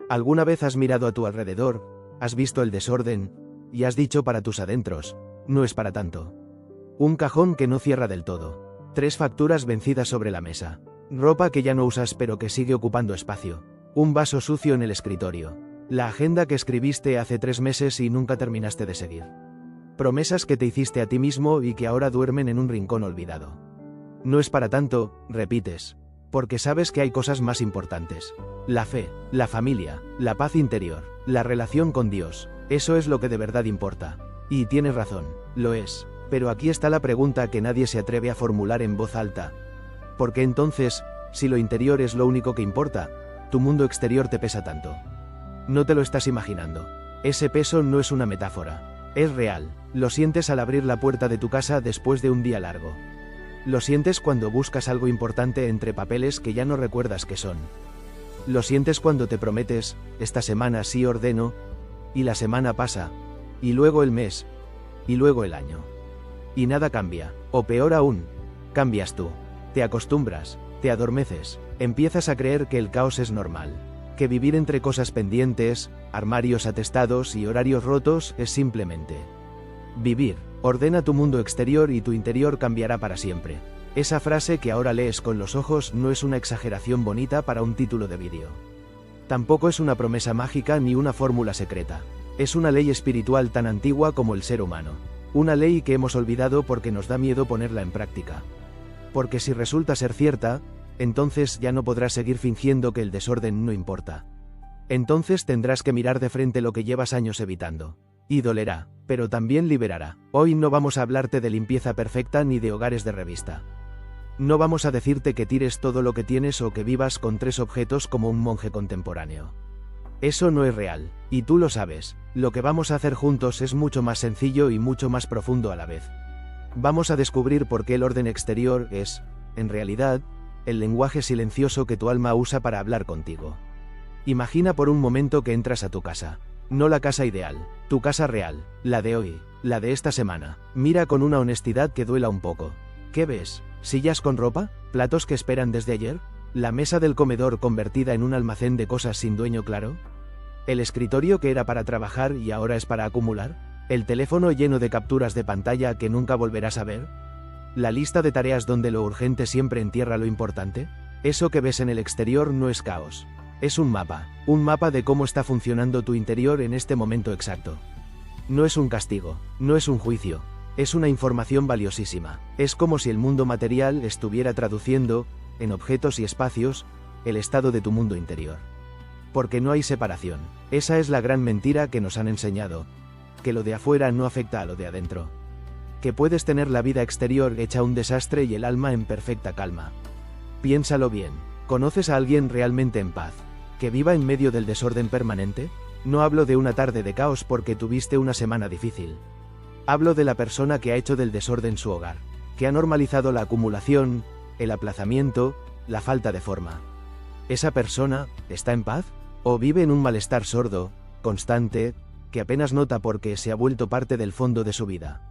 ¿Alguna vez has mirado a tu alrededor, has visto el desorden, y has dicho para tus adentros, no es para tanto? Un cajón que no cierra del todo. 3 facturas vencidas sobre la mesa. Ropa que ya no usas pero que sigue ocupando espacio. Un vaso sucio en el escritorio. La agenda que escribiste hace 3 meses y nunca terminaste de seguir. Promesas que te hiciste a ti mismo y que ahora duermen en un rincón olvidado. No es para tanto, repites, porque sabes que hay cosas más importantes. La fe, la familia, la paz interior, la relación con Dios, eso es lo que de verdad importa. Y tienes razón, lo es, pero aquí está la pregunta que nadie se atreve a formular en voz alta. ¿Por qué entonces, si lo interior es lo único que importa, tu mundo exterior te pesa tanto? No te lo estás imaginando. Ese peso no es una metáfora. Es real. Lo sientes al abrir la puerta de tu casa después de un día largo. Lo sientes cuando buscas algo importante entre papeles que ya no recuerdas qué son. Lo sientes cuando te prometes, esta semana sí ordeno, y la semana pasa, y luego el mes, y luego el año. Y nada cambia, o peor aún, cambias tú. Te acostumbras, te adormeces, empiezas a creer que el caos es normal, que vivir entre cosas pendientes, armarios atestados y horarios rotos es simplemente vivir. Ordena tu mundo exterior y tu interior cambiará para siempre. Esa frase que ahora lees con los ojos no es una exageración bonita para un título de vídeo. Tampoco es una promesa mágica ni una fórmula secreta. Es una ley espiritual tan antigua como el ser humano. Una ley que hemos olvidado porque nos da miedo ponerla en práctica. Porque si resulta ser cierta, entonces ya no podrás seguir fingiendo que el desorden no importa. Entonces tendrás que mirar de frente lo que llevas años evitando. Y dolerá, pero también liberará. Hoy no vamos a hablarte de limpieza perfecta ni de hogares de revista. No vamos a decirte que tires todo lo que tienes o que vivas con 3 objetos como un monje contemporáneo. Eso no es real, y tú lo sabes. Lo que vamos a hacer juntos es mucho más sencillo y mucho más profundo a la vez. Vamos a descubrir por qué el orden exterior es, en realidad, el lenguaje silencioso que tu alma usa para hablar contigo. Imagina por un momento que entras a tu casa. No la casa ideal, tu casa real, la de hoy, la de esta semana. Mira con una honestidad que duela un poco. ¿Qué ves? ¿Sillas con ropa? ¿Platos que esperan desde ayer? ¿La mesa del comedor convertida en un almacén de cosas sin dueño claro? ¿El escritorio que era para trabajar y ahora es para acumular? ¿El teléfono lleno de capturas de pantalla que nunca volverás a ver? ¿La lista de tareas donde lo urgente siempre entierra lo importante? Eso que ves en el exterior no es caos. Es un mapa de cómo está funcionando tu interior en este momento exacto. No es un castigo, no es un juicio, es una información valiosísima. Es como si el mundo material estuviera traduciendo, en objetos y espacios, el estado de tu mundo interior. Porque no hay separación. Esa es la gran mentira que nos han enseñado, que lo de afuera no afecta a lo de adentro. Que puedes tener la vida exterior hecha un desastre y el alma en perfecta calma. Piénsalo bien. ¿Conoces a alguien realmente en paz, que viva en medio del desorden permanente? No hablo de una tarde de caos porque tuviste una semana difícil. Hablo de la persona que ha hecho del desorden su hogar, que ha normalizado la acumulación, el aplazamiento, la falta de forma. ¿Esa persona está en paz? ¿O vive en un malestar sordo, constante, que apenas nota porque se ha vuelto parte del fondo de su vida?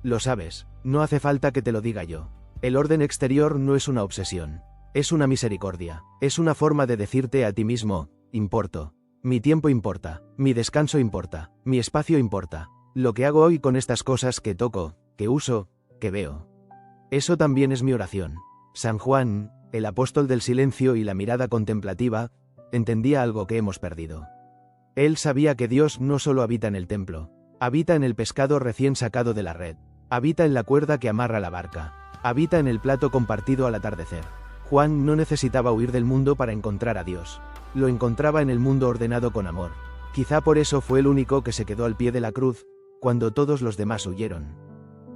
Lo sabes, no hace falta que te lo diga yo. El orden exterior no es una obsesión. Es una misericordia, es una forma de decirte a ti mismo, importo. Mi tiempo importa, mi descanso importa, mi espacio importa. Lo que hago hoy con estas cosas que toco, que uso, que veo. Eso también es mi oración. San Juan, el apóstol del silencio y la mirada contemplativa, entendía algo que hemos perdido. Él sabía que Dios no solo habita en el templo, habita en el pescado recién sacado de la red, habita en la cuerda que amarra la barca, habita en el plato compartido al atardecer. Juan no necesitaba huir del mundo para encontrar a Dios. Lo encontraba en el mundo ordenado con amor. Quizá por eso fue el único que se quedó al pie de la cruz, cuando todos los demás huyeron.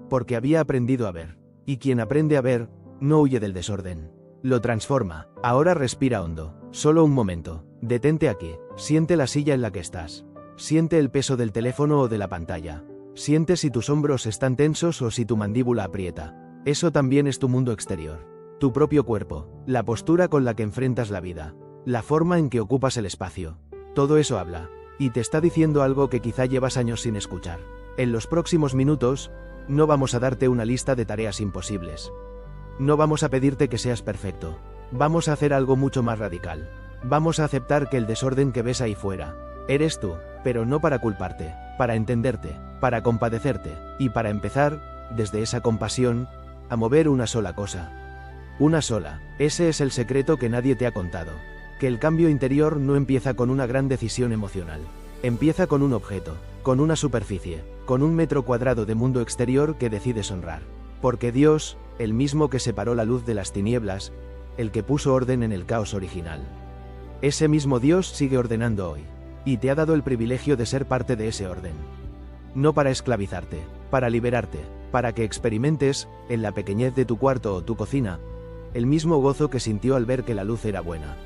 Porque había aprendido a ver. Y quien aprende a ver, no huye del desorden. Lo transforma. Ahora respira hondo. Solo un momento. Detente aquí. Siente la silla en la que estás. Siente el peso del teléfono o de la pantalla. Siente si tus hombros están tensos o si tu mandíbula aprieta. Eso también es tu mundo exterior. Tu propio cuerpo, la postura con la que enfrentas la vida, la forma en que ocupas el espacio. Todo eso habla, y te está diciendo algo que quizá llevas años sin escuchar. En los próximos minutos, no vamos a darte una lista de tareas imposibles. No vamos a pedirte que seas perfecto. Vamos a hacer algo mucho más radical. Vamos a aceptar que el desorden que ves ahí fuera eres tú, pero no para culparte, para entenderte, para compadecerte, y para empezar, desde esa compasión, a mover una sola cosa. Una sola. Ese es el secreto que nadie te ha contado. Que el cambio interior no empieza con una gran decisión emocional. Empieza con un objeto, con una superficie, con un metro cuadrado de mundo exterior que decides honrar. Porque Dios, el mismo que separó la luz de las tinieblas, el que puso orden en el caos original. Ese mismo Dios sigue ordenando hoy. Y te ha dado el privilegio de ser parte de ese orden. No para esclavizarte, para liberarte, para que experimentes, en la pequeñez de tu cuarto o tu cocina, el mismo gozo que sintió al ver que la luz era buena.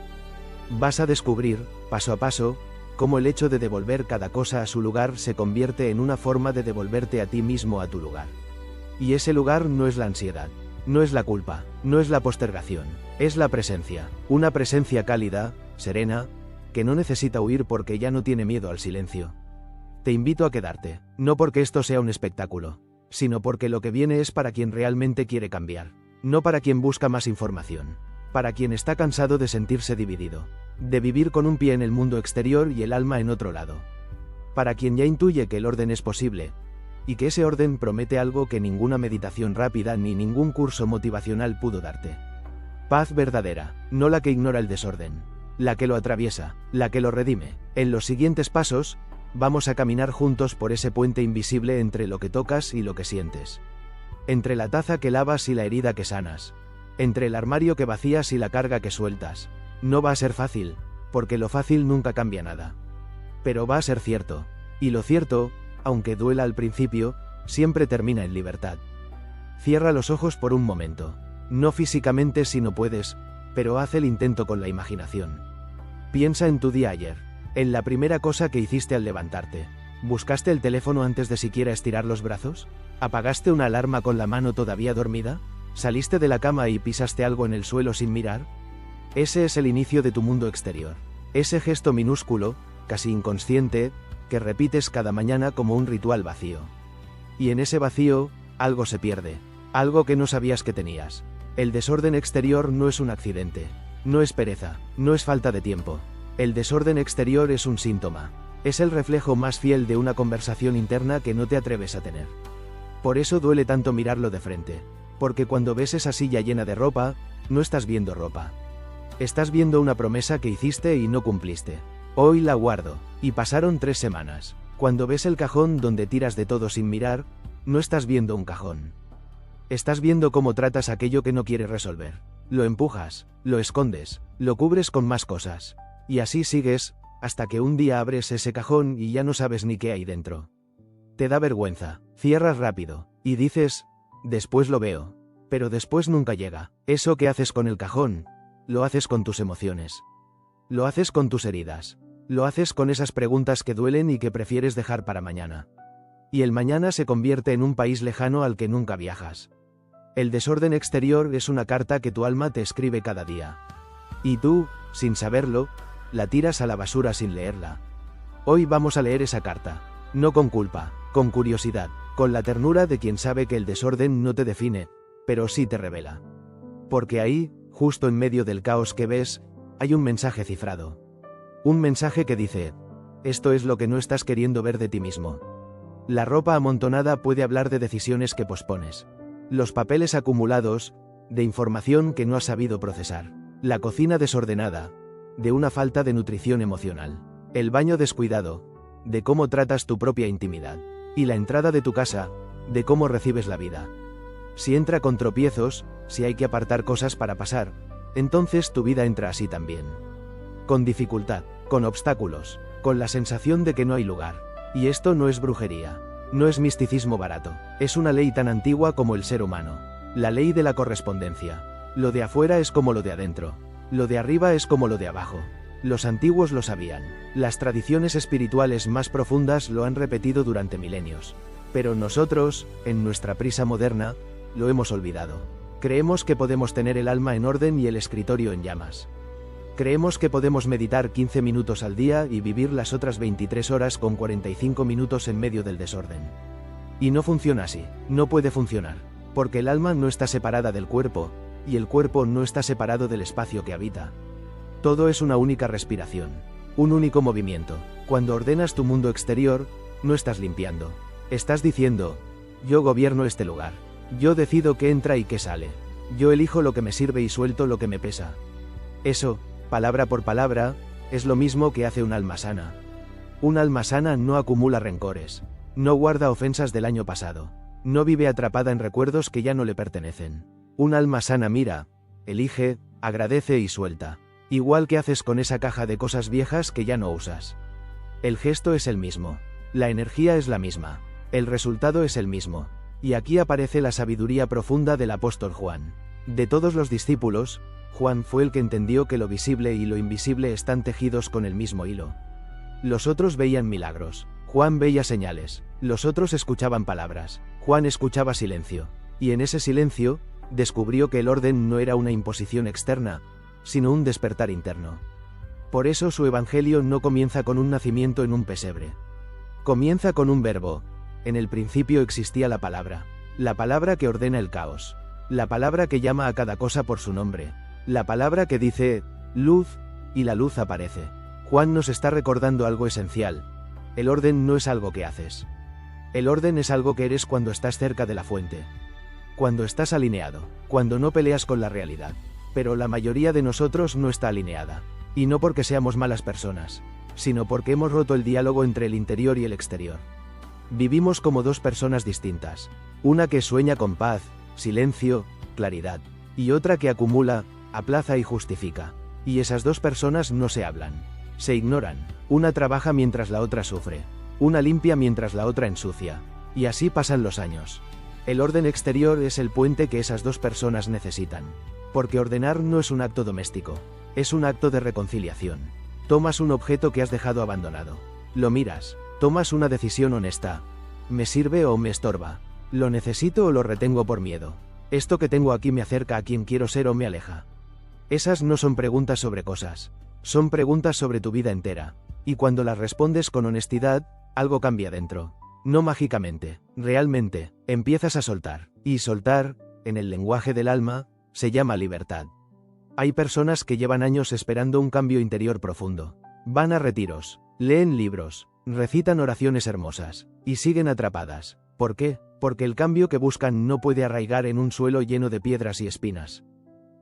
Vas a descubrir, paso a paso, cómo el hecho de devolver cada cosa a su lugar se convierte en una forma de devolverte a ti mismo a tu lugar. Y ese lugar no es la ansiedad, no es la culpa, no es la postergación, es la presencia, una presencia cálida, serena, que no necesita huir porque ya no tiene miedo al silencio. Te invito a quedarte, no porque esto sea un espectáculo, sino porque lo que viene es para quien realmente quiere cambiar, no para quien busca más información, para quien está cansado de sentirse dividido, de vivir con un pie en el mundo exterior y el alma en otro lado, para quien ya intuye que el orden es posible, y que ese orden promete algo que ninguna meditación rápida ni ningún curso motivacional pudo darte. Paz verdadera, no la que ignora el desorden, la que lo atraviesa, la que lo redime. En los siguientes pasos, vamos a caminar juntos por ese puente invisible entre lo que tocas y lo que sientes. Entre la taza que lavas y la herida que sanas. Entre el armario que vacías y la carga que sueltas. No va a ser fácil, porque lo fácil nunca cambia nada. Pero va a ser cierto. Y lo cierto, aunque duela al principio, siempre termina en libertad. Cierra los ojos por un momento. No físicamente si no puedes, pero haz el intento con la imaginación. Piensa en tu día ayer, en la primera cosa que hiciste al levantarte. ¿Buscaste el teléfono antes de siquiera estirar los brazos? ¿Apagaste una alarma con la mano todavía dormida? ¿Saliste de la cama y pisaste algo en el suelo sin mirar? Ese es el inicio de tu mundo exterior. Ese gesto minúsculo, casi inconsciente, que repites cada mañana como un ritual vacío. Y en ese vacío, algo se pierde, algo que no sabías que tenías. El desorden exterior no es un accidente, no es pereza, no es falta de tiempo. El desorden exterior es un síntoma, es el reflejo más fiel de una conversación interna que no te atreves a tener. Por eso duele tanto mirarlo de frente, porque cuando ves esa silla llena de ropa, no estás viendo ropa. Estás viendo una promesa que hiciste y no cumpliste. Hoy la guardo, y pasaron 3 semanas. Cuando ves el cajón donde tiras de todo sin mirar, no estás viendo un cajón. Estás viendo cómo tratas aquello que no quieres resolver. Lo empujas, lo escondes, lo cubres con más cosas. Y así sigues, hasta que un día abres ese cajón y ya no sabes ni qué hay dentro. Te da vergüenza, cierras rápido, y dices, después lo veo. Pero después nunca llega. Eso que haces con el cajón, lo haces con tus emociones. Lo haces con tus heridas. Lo haces con esas preguntas que duelen y que prefieres dejar para mañana. Y el mañana se convierte en un país lejano al que nunca viajas. El desorden exterior es una carta que tu alma te escribe cada día. Y tú, sin saberlo, la tiras a la basura sin leerla. Hoy vamos a leer esa carta, no con culpa, con curiosidad, con la ternura de quien sabe que el desorden no te define, pero sí te revela. Porque ahí, justo en medio del caos que ves, hay un mensaje cifrado. Un mensaje que dice, esto es lo que no estás queriendo ver de ti mismo. La ropa amontonada puede hablar de decisiones que pospones. Los papeles acumulados, de información que no has sabido procesar. La cocina desordenada, de una falta de nutrición emocional. El baño descuidado, de cómo tratas tu propia intimidad. Y la entrada de tu casa, de cómo recibes la vida. Si entra con tropiezos, si hay que apartar cosas para pasar, entonces tu vida entra así también. Con dificultad, con obstáculos, con la sensación de que no hay lugar. Y esto no es brujería. No es misticismo barato, es una ley tan antigua como el ser humano. La ley de la correspondencia. Lo de afuera es como lo de adentro. Lo de arriba es como lo de abajo. Los antiguos lo sabían. Las tradiciones espirituales más profundas lo han repetido durante milenios. Pero nosotros, en nuestra prisa moderna, lo hemos olvidado. Creemos que podemos tener el alma en orden y el escritorio en llamas. Creemos que podemos meditar 15 minutos al día y vivir las otras 23 horas con 45 minutos en medio del desorden. Y no funciona así, no puede funcionar, porque el alma no está separada del cuerpo, y el cuerpo no está separado del espacio que habita. Todo es una única respiración. Un único movimiento. Cuando ordenas tu mundo exterior, no estás limpiando. Estás diciendo, yo gobierno este lugar. Yo decido qué entra y qué sale. Yo elijo lo que me sirve y suelto lo que me pesa. Eso, palabra por palabra, es lo mismo que hace un alma sana. Un alma sana no acumula rencores. No guarda ofensas del año pasado. No vive atrapada en recuerdos que ya no le pertenecen. Un alma sana mira, elige, agradece y suelta. Igual que haces con esa caja de cosas viejas que ya no usas. El gesto es el mismo. La energía es la misma. El resultado es el mismo. Y aquí aparece la sabiduría profunda del apóstol Juan. De todos los discípulos, Juan fue el que entendió que lo visible y lo invisible están tejidos con el mismo hilo. Los otros veían milagros. Juan veía señales. Los otros escuchaban palabras. Juan escuchaba silencio. Y en ese silencio, descubrió que el orden no era una imposición externa, sino un despertar interno. Por eso su evangelio no comienza con un nacimiento en un pesebre. Comienza con un verbo. En el principio existía la palabra que ordena el caos, la palabra que llama a cada cosa por su nombre, la palabra que dice, luz, y la luz aparece. Juan nos está recordando algo esencial. El orden no es algo que haces. El orden es algo que eres cuando estás cerca de la fuente. Cuando estás alineado, cuando no peleas con la realidad. Pero la mayoría de nosotros no está alineada. Y no porque seamos malas personas, sino porque hemos roto el diálogo entre el interior y el exterior. Vivimos como dos personas distintas. Una que sueña con paz, silencio, claridad. Y otra que acumula, aplaza y justifica. Y esas dos personas no se hablan. Se ignoran. Una trabaja mientras la otra sufre. Una limpia mientras la otra ensucia. Y así pasan los años. El orden exterior es el puente que esas dos personas necesitan. Porque ordenar no es un acto doméstico. Es un acto de reconciliación. Tomas un objeto que has dejado abandonado. Lo miras. Tomas una decisión honesta. ¿Me sirve o me estorba? ¿Lo necesito o lo retengo por miedo? ¿Esto que tengo aquí me acerca a quien quiero ser o me aleja? Esas no son preguntas sobre cosas. Son preguntas sobre tu vida entera. Y cuando las respondes con honestidad, algo cambia dentro. No mágicamente, realmente, empiezas a soltar. Y soltar, en el lenguaje del alma, se llama libertad. Hay personas que llevan años esperando un cambio interior profundo. Van a retiros, leen libros, recitan oraciones hermosas, y siguen atrapadas. ¿Por qué? Porque el cambio que buscan no puede arraigar en un suelo lleno de piedras y espinas.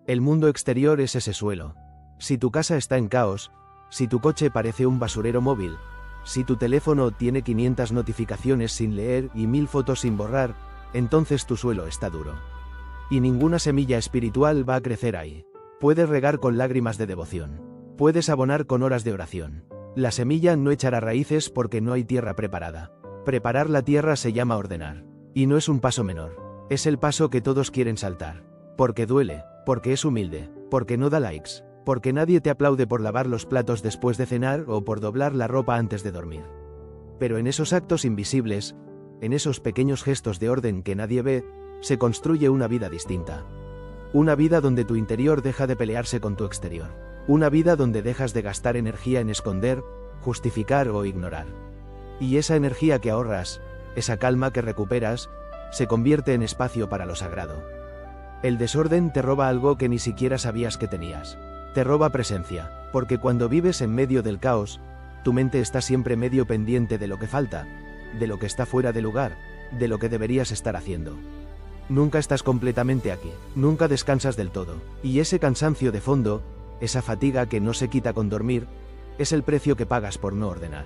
El mundo exterior es ese suelo. Si tu casa está en caos, si tu coche parece un basurero móvil, si tu teléfono tiene 500 notificaciones sin leer y 1000 fotos sin borrar, entonces tu suelo está duro. Y ninguna semilla espiritual va a crecer ahí. Puedes regar con lágrimas de devoción. Puedes abonar con horas de oración. La semilla no echará raíces porque no hay tierra preparada. Preparar la tierra se llama ordenar. Y no es un paso menor. Es el paso que todos quieren saltar. Porque duele, porque es humilde, porque no da likes, porque nadie te aplaude por lavar los platos después de cenar o por doblar la ropa antes de dormir. Pero en esos actos invisibles, en esos pequeños gestos de orden que nadie ve, se construye una vida distinta. Una vida donde tu interior deja de pelearse con tu exterior. Una vida donde dejas de gastar energía en esconder, justificar o ignorar. Y esa energía que ahorras, esa calma que recuperas, se convierte en espacio para lo sagrado. El desorden te roba algo que ni siquiera sabías que tenías. Te roba presencia, porque cuando vives en medio del caos, tu mente está siempre medio pendiente de lo que falta, de lo que está fuera de lugar, de lo que deberías estar haciendo. Nunca estás completamente aquí, nunca descansas del todo, y ese cansancio de fondo, esa fatiga que no se quita con dormir, es el precio que pagas por no ordenar.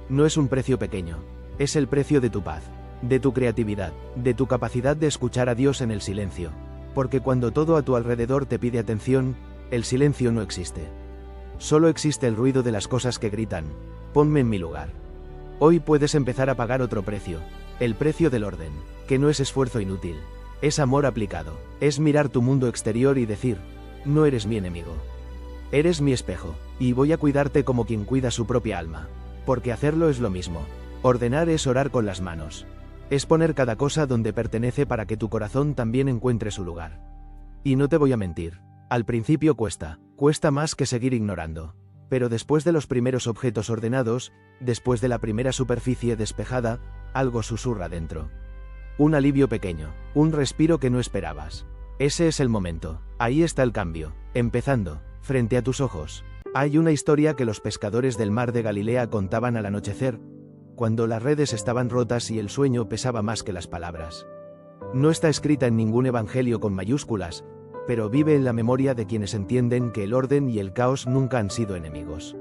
No es un precio pequeño, es el precio de tu paz, de tu creatividad, de tu capacidad de escuchar a Dios en el silencio. Porque cuando todo a tu alrededor te pide atención, el silencio no existe. Solo existe el ruido de las cosas que gritan, ponme en mi lugar. Hoy puedes empezar a pagar otro precio, el precio del orden, que no es esfuerzo inútil, es amor aplicado, es mirar tu mundo exterior y decir, no eres mi enemigo. Eres mi espejo, y voy a cuidarte como quien cuida su propia alma. Porque hacerlo es lo mismo. Ordenar es orar con las manos. Es poner cada cosa donde pertenece para que tu corazón también encuentre su lugar. Y no te voy a mentir. Al principio cuesta más que seguir ignorando. Pero después de los primeros objetos ordenados, después de la primera superficie despejada, algo susurra dentro. Un alivio pequeño, un respiro que no esperabas. Ese es el momento. Ahí está el cambio, empezando. frente a tus ojos. Hay una historia que los pescadores del mar de Galilea contaban al anochecer, cuando las redes estaban rotas y el sueño pesaba más que las palabras. No está escrita en ningún evangelio con mayúsculas, pero vive en la memoria de quienes entienden que el orden y el caos nunca han sido enemigos.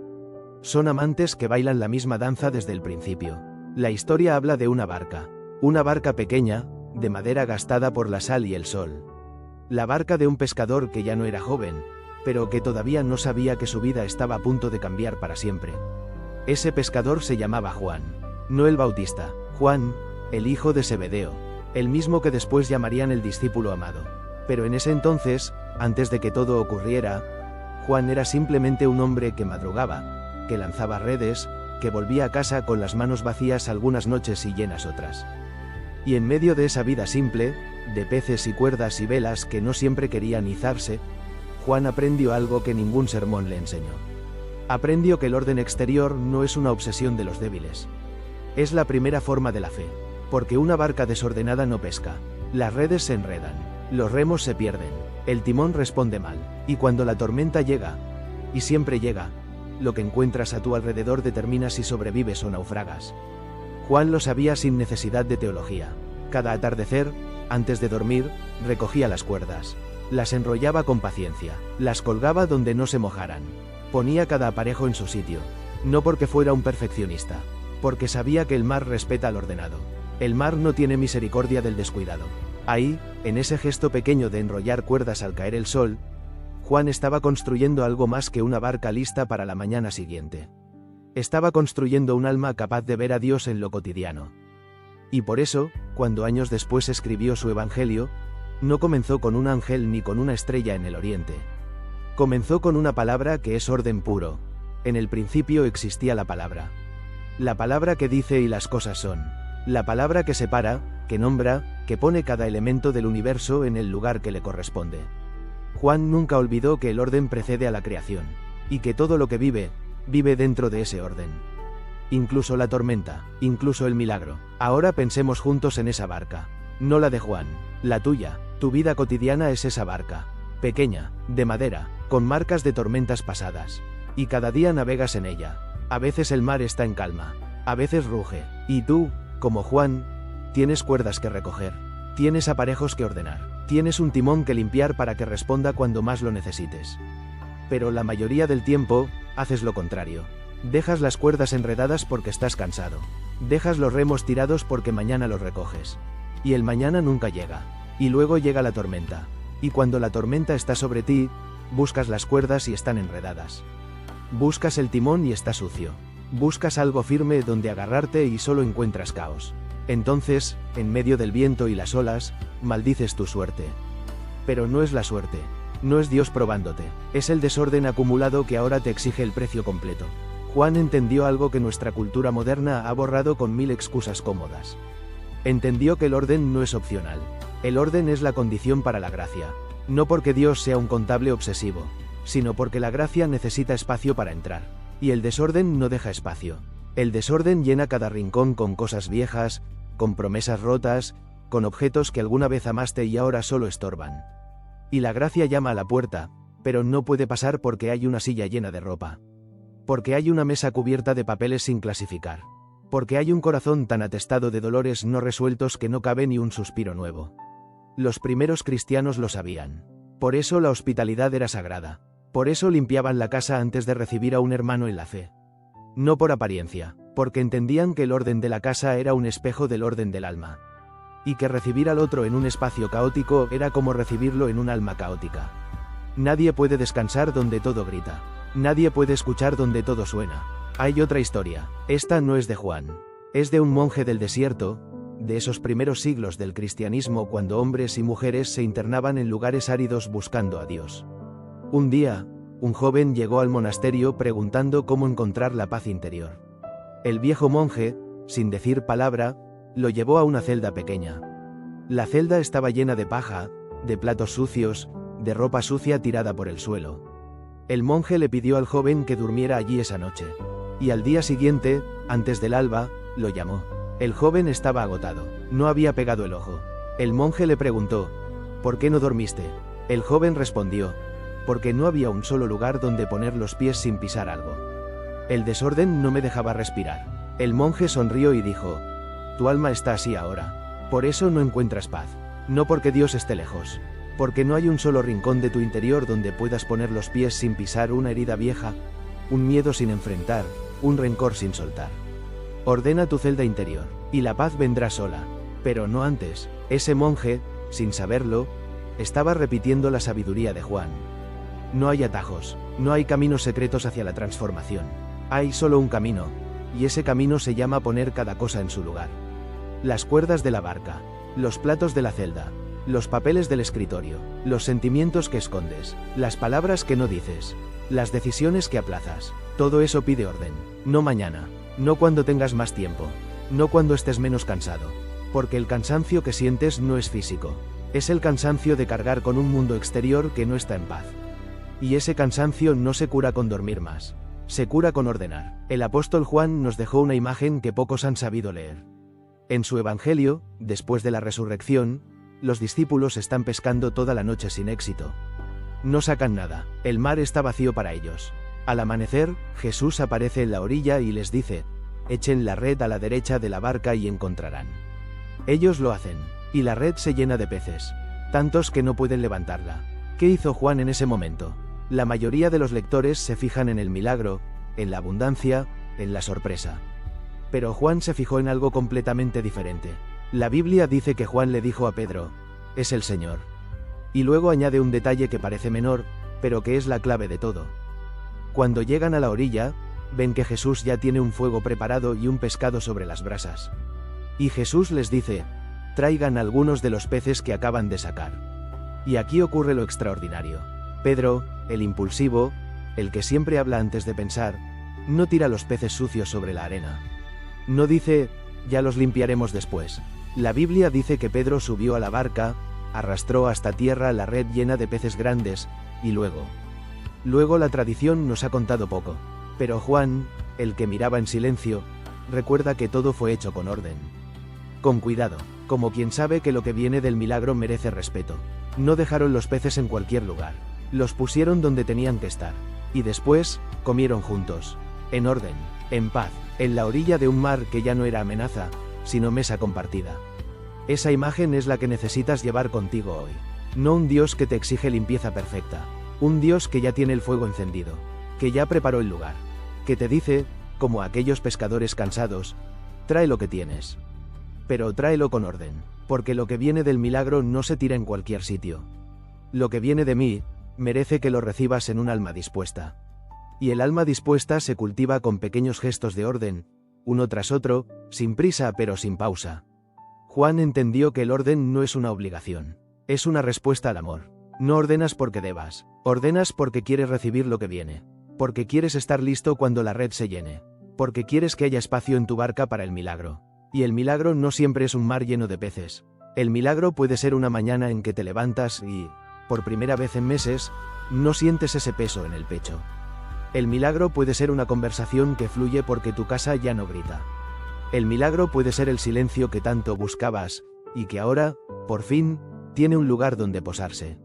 Son amantes que bailan la misma danza desde el principio. La historia habla de una barca pequeña, de madera gastada por la sal y el sol. La barca de un pescador que ya no era joven, pero que todavía no sabía que su vida estaba a punto de cambiar para siempre. Ese pescador se llamaba Juan, no el Bautista, Juan, el hijo de Zebedeo, el mismo que después llamarían el discípulo amado. Pero en ese entonces, antes de que todo ocurriera, Juan era simplemente un hombre que madrugaba, que lanzaba redes, que volvía a casa con las manos vacías algunas noches y llenas otras. Y en medio de esa vida simple, de peces y cuerdas y velas que no siempre querían izarse, Juan aprendió algo que ningún sermón le enseñó. Aprendió que el orden exterior no es una obsesión de los débiles. Es la primera forma de la fe, porque una barca desordenada no pesca, las redes se enredan, los remos se pierden, el timón responde mal, y cuando la tormenta llega, y siempre llega, lo que encuentras a tu alrededor determina si sobrevives o naufragas. Juan lo sabía sin necesidad de teología. Cada atardecer, antes de dormir, recogía las cuerdas. Las enrollaba con paciencia, las colgaba donde no se mojaran. Ponía cada aparejo en su sitio, no porque fuera un perfeccionista, porque sabía que el mar respeta al ordenado. El mar no tiene misericordia del descuidado. Ahí, en ese gesto pequeño de enrollar cuerdas al caer el sol, Juan estaba construyendo algo más que una barca lista para la mañana siguiente. Estaba construyendo un alma capaz de ver a Dios en lo cotidiano. Y por eso, cuando años después escribió su evangelio, no comenzó con un ángel ni con una estrella en el oriente. Comenzó con una palabra que es orden puro. En el principio existía la palabra. La palabra que dice y las cosas son. La palabra que separa, que nombra, que pone cada elemento del universo en el lugar que le corresponde. Juan nunca olvidó que el orden precede a la creación, y que todo lo que vive, vive dentro de ese orden. Incluso la tormenta, incluso el milagro. Ahora pensemos juntos en esa barca. No la de Juan, la tuya. Tu vida cotidiana es esa barca. Pequeña, de madera, con marcas de tormentas pasadas. Y cada día navegas en ella. A veces el mar está en calma, a veces ruge. Y tú, como Juan, tienes cuerdas que recoger. Tienes aparejos que ordenar. Tienes un timón que limpiar para que responda cuando más lo necesites. Pero la mayoría del tiempo, haces lo contrario. Dejas las cuerdas enredadas porque estás cansado. Dejas los remos tirados porque mañana los recoges. Y el mañana nunca llega. Y luego llega la tormenta. Y cuando la tormenta está sobre ti, buscas las cuerdas y están enredadas. Buscas el timón y está sucio. Buscas algo firme donde agarrarte y solo encuentras caos. Entonces, en medio del viento y las olas, maldices tu suerte. Pero no es la suerte. No es Dios probándote. Es el desorden acumulado que ahora te exige el precio completo. Juan entendió algo que nuestra cultura moderna ha borrado con 1000 excusas cómodas. Entendió que el orden no es opcional. El orden es la condición para la gracia. No porque Dios sea un contable obsesivo, sino porque la gracia necesita espacio para entrar. Y el desorden no deja espacio. El desorden llena cada rincón con cosas viejas, con promesas rotas, con objetos que alguna vez amaste y ahora solo estorban. Y la gracia llama a la puerta, pero no puede pasar porque hay una silla llena de ropa. Porque hay una mesa cubierta de papeles sin clasificar. Porque hay un corazón tan atestado de dolores no resueltos que no cabe ni un suspiro nuevo. Los primeros cristianos lo sabían. Por eso la hospitalidad era sagrada. Por eso limpiaban la casa antes de recibir a un hermano en la fe. No por apariencia, porque entendían que el orden de la casa era un espejo del orden del alma. Y que recibir al otro en un espacio caótico era como recibirlo en un alma caótica. Nadie puede descansar donde todo grita. Nadie puede escuchar donde todo suena. Hay otra historia. Esta no es de Juan. Es de un monje del desierto, de esos primeros siglos del cristianismo cuando hombres y mujeres se internaban en lugares áridos buscando a Dios. Un día, un joven llegó al monasterio preguntando cómo encontrar la paz interior. El viejo monje, sin decir palabra, lo llevó a una celda pequeña. La celda estaba llena de paja, de platos sucios, de ropa sucia tirada por el suelo. El monje le pidió al joven que durmiera allí esa noche. Y al día siguiente, antes del alba, lo llamó. El joven estaba agotado, no había pegado el ojo. El monje le preguntó, ¿por qué no dormiste? El joven respondió, porque no había un solo lugar donde poner los pies sin pisar algo. El desorden no me dejaba respirar. El monje sonrió y dijo: tu alma está así ahora. Por eso no encuentras paz. No porque Dios esté lejos. Porque no hay un solo rincón de tu interior donde puedas poner los pies sin pisar una herida vieja, un miedo sin enfrentar, un rencor sin soltar. Ordena tu celda interior, y la paz vendrá sola. Pero no antes. Ese monje, sin saberlo, estaba repitiendo la sabiduría de Juan. No hay atajos, no hay caminos secretos hacia la transformación. Hay solo un camino, y ese camino se llama poner cada cosa en su lugar. Las cuerdas de la barca, los platos de la celda, los papeles del escritorio, los sentimientos que escondes, las palabras que no dices, las decisiones que aplazas, todo eso pide orden. No mañana, no cuando tengas más tiempo, no cuando estés menos cansado, porque el cansancio que sientes no es físico, es el cansancio de cargar con un mundo exterior que no está en paz. Y ese cansancio no se cura con dormir más, se cura con ordenar. El apóstol Juan nos dejó una imagen que pocos han sabido leer. En su evangelio, después de la resurrección, los discípulos están pescando toda la noche sin éxito. No sacan nada, el mar está vacío para ellos. Al amanecer, Jesús aparece en la orilla y les dice: echen la red a la derecha de la barca y encontrarán. Ellos lo hacen, y la red se llena de peces, tantos que no pueden levantarla. ¿Qué hizo Juan en ese momento? La mayoría de los lectores se fijan en el milagro, en la abundancia, en la sorpresa. Pero Juan se fijó en algo completamente diferente. La Biblia dice que Juan le dijo a Pedro: es el Señor. Y luego añade un detalle que parece menor, pero que es la clave de todo. Cuando llegan a la orilla, ven que Jesús ya tiene un fuego preparado y un pescado sobre las brasas. Y Jesús les dice: traigan algunos de los peces que acaban de sacar. Y aquí ocurre lo extraordinario. Pedro, el impulsivo, el que siempre habla antes de pensar, no tira los peces sucios sobre la arena. No dice: ya los limpiaremos después. La Biblia dice que Pedro subió a la barca, arrastró hasta tierra la red llena de peces grandes, y luego la tradición nos ha contado poco. Pero Juan, el que miraba en silencio, recuerda que todo fue hecho con orden. Con cuidado, como quien sabe que lo que viene del milagro merece respeto. No dejaron los peces en cualquier lugar. Los pusieron donde tenían que estar. Y después, comieron juntos. En orden, en paz, en la orilla de un mar que ya no era amenaza, sino mesa compartida. Esa imagen es la que necesitas llevar contigo hoy. No un Dios que te exige limpieza perfecta. Un Dios que ya tiene el fuego encendido. Que ya preparó el lugar. Que te dice, como aquellos pescadores cansados: trae lo que tienes. Pero tráelo con orden, porque lo que viene del milagro no se tira en cualquier sitio. Lo que viene de mí, merece que lo recibas en un alma dispuesta. Y el alma dispuesta se cultiva con pequeños gestos de orden, uno tras otro, sin prisa pero sin pausa. Juan entendió que el orden no es una obligación, es una respuesta al amor. No ordenas porque debas, ordenas porque quieres recibir lo que viene, porque quieres estar listo cuando la red se llene, porque quieres que haya espacio en tu barca para el milagro. Y el milagro no siempre es un mar lleno de peces. El milagro puede ser una mañana en que te levantas y, por primera vez en meses, no sientes ese peso en el pecho. El milagro puede ser una conversación que fluye porque tu casa ya no grita. El milagro puede ser el silencio que tanto buscabas, y que ahora, por fin, tiene un lugar donde posarse.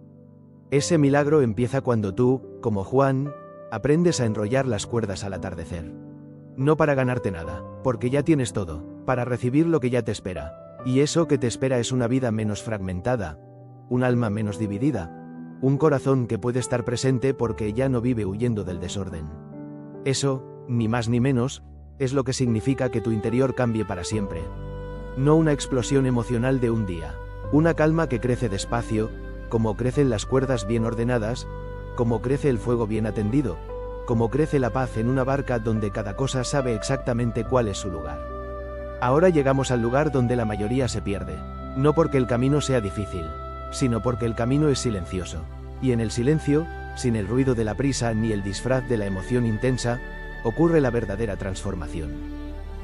Ese milagro empieza cuando tú, como Juan, aprendes a enrollar las cuerdas al atardecer. No para ganarte nada, porque ya tienes todo, para recibir lo que ya te espera. Y eso que te espera es una vida menos fragmentada, un alma menos dividida, un corazón que puede estar presente porque ya no vive huyendo del desorden. Eso, ni más ni menos, es lo que significa que tu interior cambie para siempre. No una explosión emocional de un día, una calma que crece despacio, como crecen las cuerdas bien ordenadas, como crece el fuego bien atendido, como crece la paz en una barca donde cada cosa sabe exactamente cuál es su lugar. Ahora llegamos al lugar donde la mayoría se pierde, no porque el camino sea difícil, sino porque el camino es silencioso. Y en el silencio, sin el ruido de la prisa ni el disfraz de la emoción intensa, ocurre la verdadera transformación.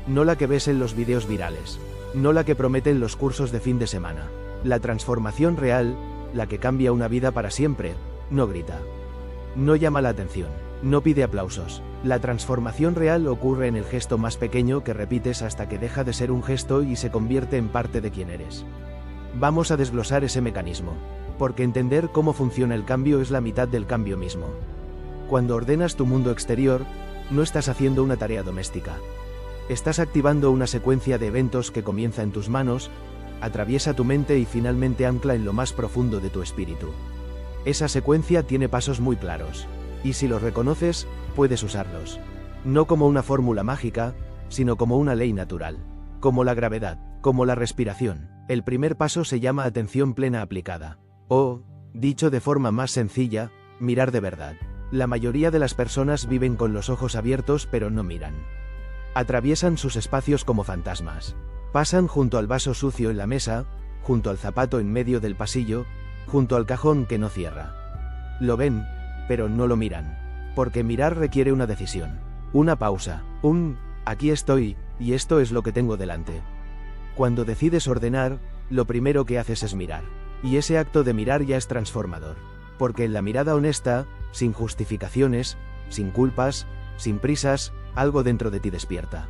No la que ves en los vídeos virales, no la que prometen los cursos de fin de semana. La transformación real, la que cambia una vida para siempre, no grita. No llama la atención, no pide aplausos. La transformación real ocurre en el gesto más pequeño que repites hasta que deja de ser un gesto y se convierte en parte de quien eres. Vamos a desglosar ese mecanismo, Porque entender cómo funciona el cambio es la mitad del cambio mismo. Cuando ordenas tu mundo exterior, no estás haciendo una tarea doméstica. Estás activando una secuencia de eventos que comienza en tus manos, atraviesa tu mente y finalmente ancla en lo más profundo de tu espíritu. Esa secuencia tiene pasos muy claros, y si los reconoces, puedes usarlos. No como una fórmula mágica, sino como una ley natural. Como la gravedad, como la respiración. El primer paso se llama atención plena aplicada. O, dicho de forma más sencilla, mirar de verdad. La mayoría de las personas viven con los ojos abiertos pero no miran. Atraviesan sus espacios como fantasmas. Pasan junto al vaso sucio en la mesa, junto al zapato en medio del pasillo, junto al cajón que no cierra. Lo ven, pero no lo miran. Porque mirar requiere una decisión. Una pausa. Aquí estoy, y esto es lo que tengo delante. Cuando decides ordenar, lo primero que haces es mirar. Y ese acto de mirar ya es transformador. Porque en la mirada honesta, sin justificaciones, sin culpas, sin prisas, algo dentro de ti despierta.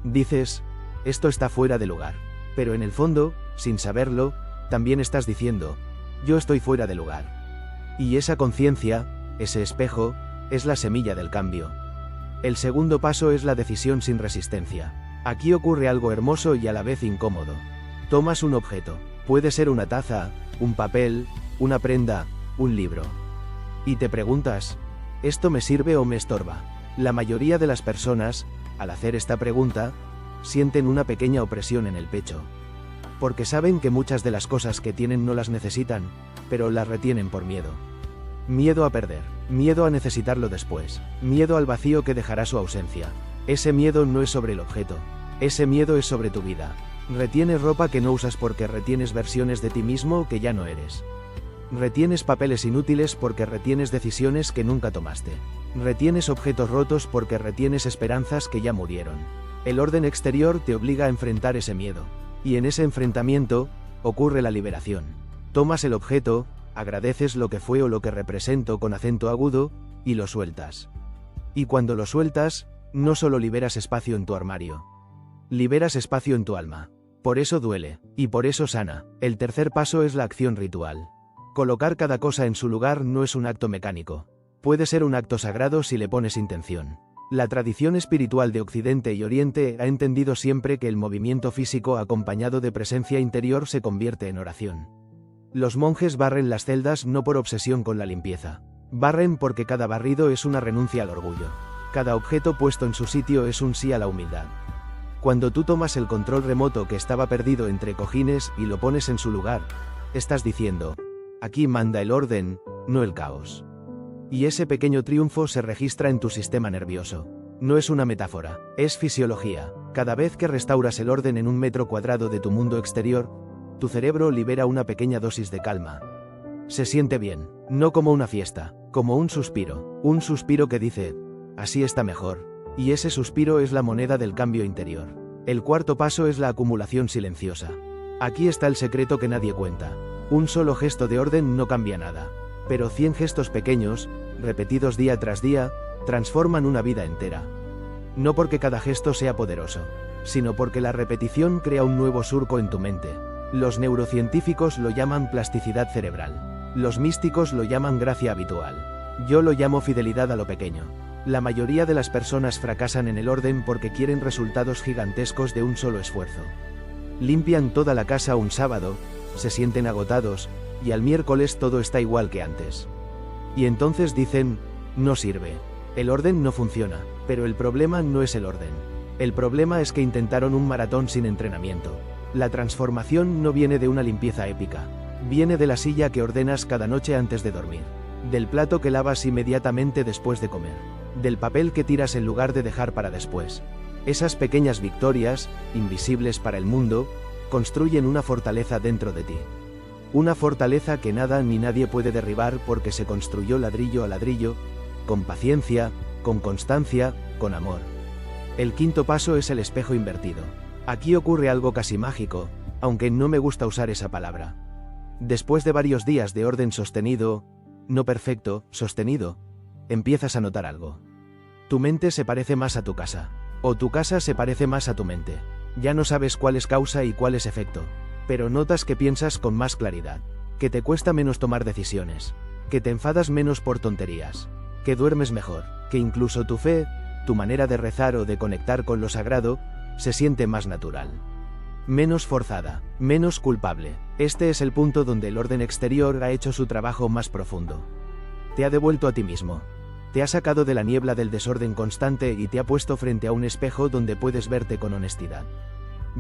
Dices, esto está fuera de lugar. Pero en el fondo, sin saberlo, también estás diciendo, yo estoy fuera de lugar. Y esa conciencia, ese espejo, es la semilla del cambio. El segundo paso es la decisión sin resistencia. Aquí ocurre algo hermoso y a la vez incómodo. Tomas un objeto. Puede ser una taza, un papel, una prenda, un libro. Y te preguntas, ¿esto me sirve o me estorba? La mayoría de las personas, al hacer esta pregunta, sienten una pequeña opresión en el pecho. Porque saben que muchas de las cosas que tienen no las necesitan, pero las retienen por miedo. Miedo a perder, miedo a necesitarlo después, miedo al vacío que dejará su ausencia. Ese miedo no es sobre el objeto, ese miedo es sobre tu vida. Retienes ropa que no usas porque retienes versiones de ti mismo que ya no eres. Retienes papeles inútiles porque retienes decisiones que nunca tomaste. Retienes objetos rotos porque retienes esperanzas que ya murieron. El orden exterior te obliga a enfrentar ese miedo. Y en ese enfrentamiento, ocurre la liberación. Tomas el objeto, agradeces lo que fue o lo que representó con acento agudo, y lo sueltas. Y cuando lo sueltas, no solo liberas espacio en tu armario. Liberas espacio en tu alma. Por eso duele, y por eso sana. El tercer paso es la acción ritual. Colocar cada cosa en su lugar no es un acto mecánico. Puede ser un acto sagrado si le pones intención. La tradición espiritual de Occidente y Oriente ha entendido siempre que el movimiento físico acompañado de presencia interior se convierte en oración. Los monjes barren las celdas no por obsesión con la limpieza. Barren porque cada barrido es una renuncia al orgullo. Cada objeto puesto en su sitio es un sí a la humildad. Cuando tú tomas el control remoto que estaba perdido entre cojines y lo pones en su lugar, estás diciendo, aquí manda el orden, no el caos. Y ese pequeño triunfo se registra en tu sistema nervioso. No es una metáfora, es fisiología. Cada vez que restauras el orden en un metro cuadrado de tu mundo exterior, tu cerebro libera una pequeña dosis de calma. Se siente bien, no como una fiesta, como un suspiro que dice, así está mejor. Y ese suspiro es la moneda del cambio interior. El cuarto paso es la acumulación silenciosa. Aquí está el secreto que nadie cuenta. Un solo gesto de orden no cambia nada. Pero 100 gestos pequeños, repetidos día tras día, transforman una vida entera. No porque cada gesto sea poderoso, sino porque la repetición crea un nuevo surco en tu mente. Los neurocientíficos lo llaman plasticidad cerebral. Los místicos lo llaman gracia habitual. Yo lo llamo fidelidad a lo pequeño. La mayoría de las personas fracasan en el orden porque quieren resultados gigantescos de un solo esfuerzo. Limpian toda la casa un sábado, se sienten agotados, y al miércoles todo está igual que antes. Y entonces dicen, no sirve. El orden no funciona, pero el problema no es el orden. El problema es que intentaron un maratón sin entrenamiento. La transformación no viene de una limpieza épica. Viene de la silla que ordenas cada noche antes de dormir. Del plato que lavas inmediatamente después de comer. Del papel que tiras en lugar de dejar para después. Esas pequeñas victorias, invisibles para el mundo, construyen una fortaleza dentro de ti. Una fortaleza que nada ni nadie puede derribar porque se construyó ladrillo a ladrillo, con paciencia, con constancia, con amor. El quinto paso es el espejo invertido. Aquí ocurre algo casi mágico, aunque no me gusta usar esa palabra. Después de varios días de orden sostenido, no perfecto, sostenido, empiezas a notar algo. Tu mente se parece más a tu casa, o tu casa se parece más a tu mente. Ya no sabes cuál es causa y cuál es efecto, pero notas que piensas con más claridad, que te cuesta menos tomar decisiones, que te enfadas menos por tonterías, que duermes mejor, que incluso tu fe, tu manera de rezar o de conectar con lo sagrado, se siente más natural. Menos forzada, menos culpable. Este es el punto donde el orden exterior ha hecho su trabajo más profundo. Te ha devuelto a ti mismo. Te ha sacado de la niebla del desorden constante y te ha puesto frente a un espejo donde puedes verte con honestidad.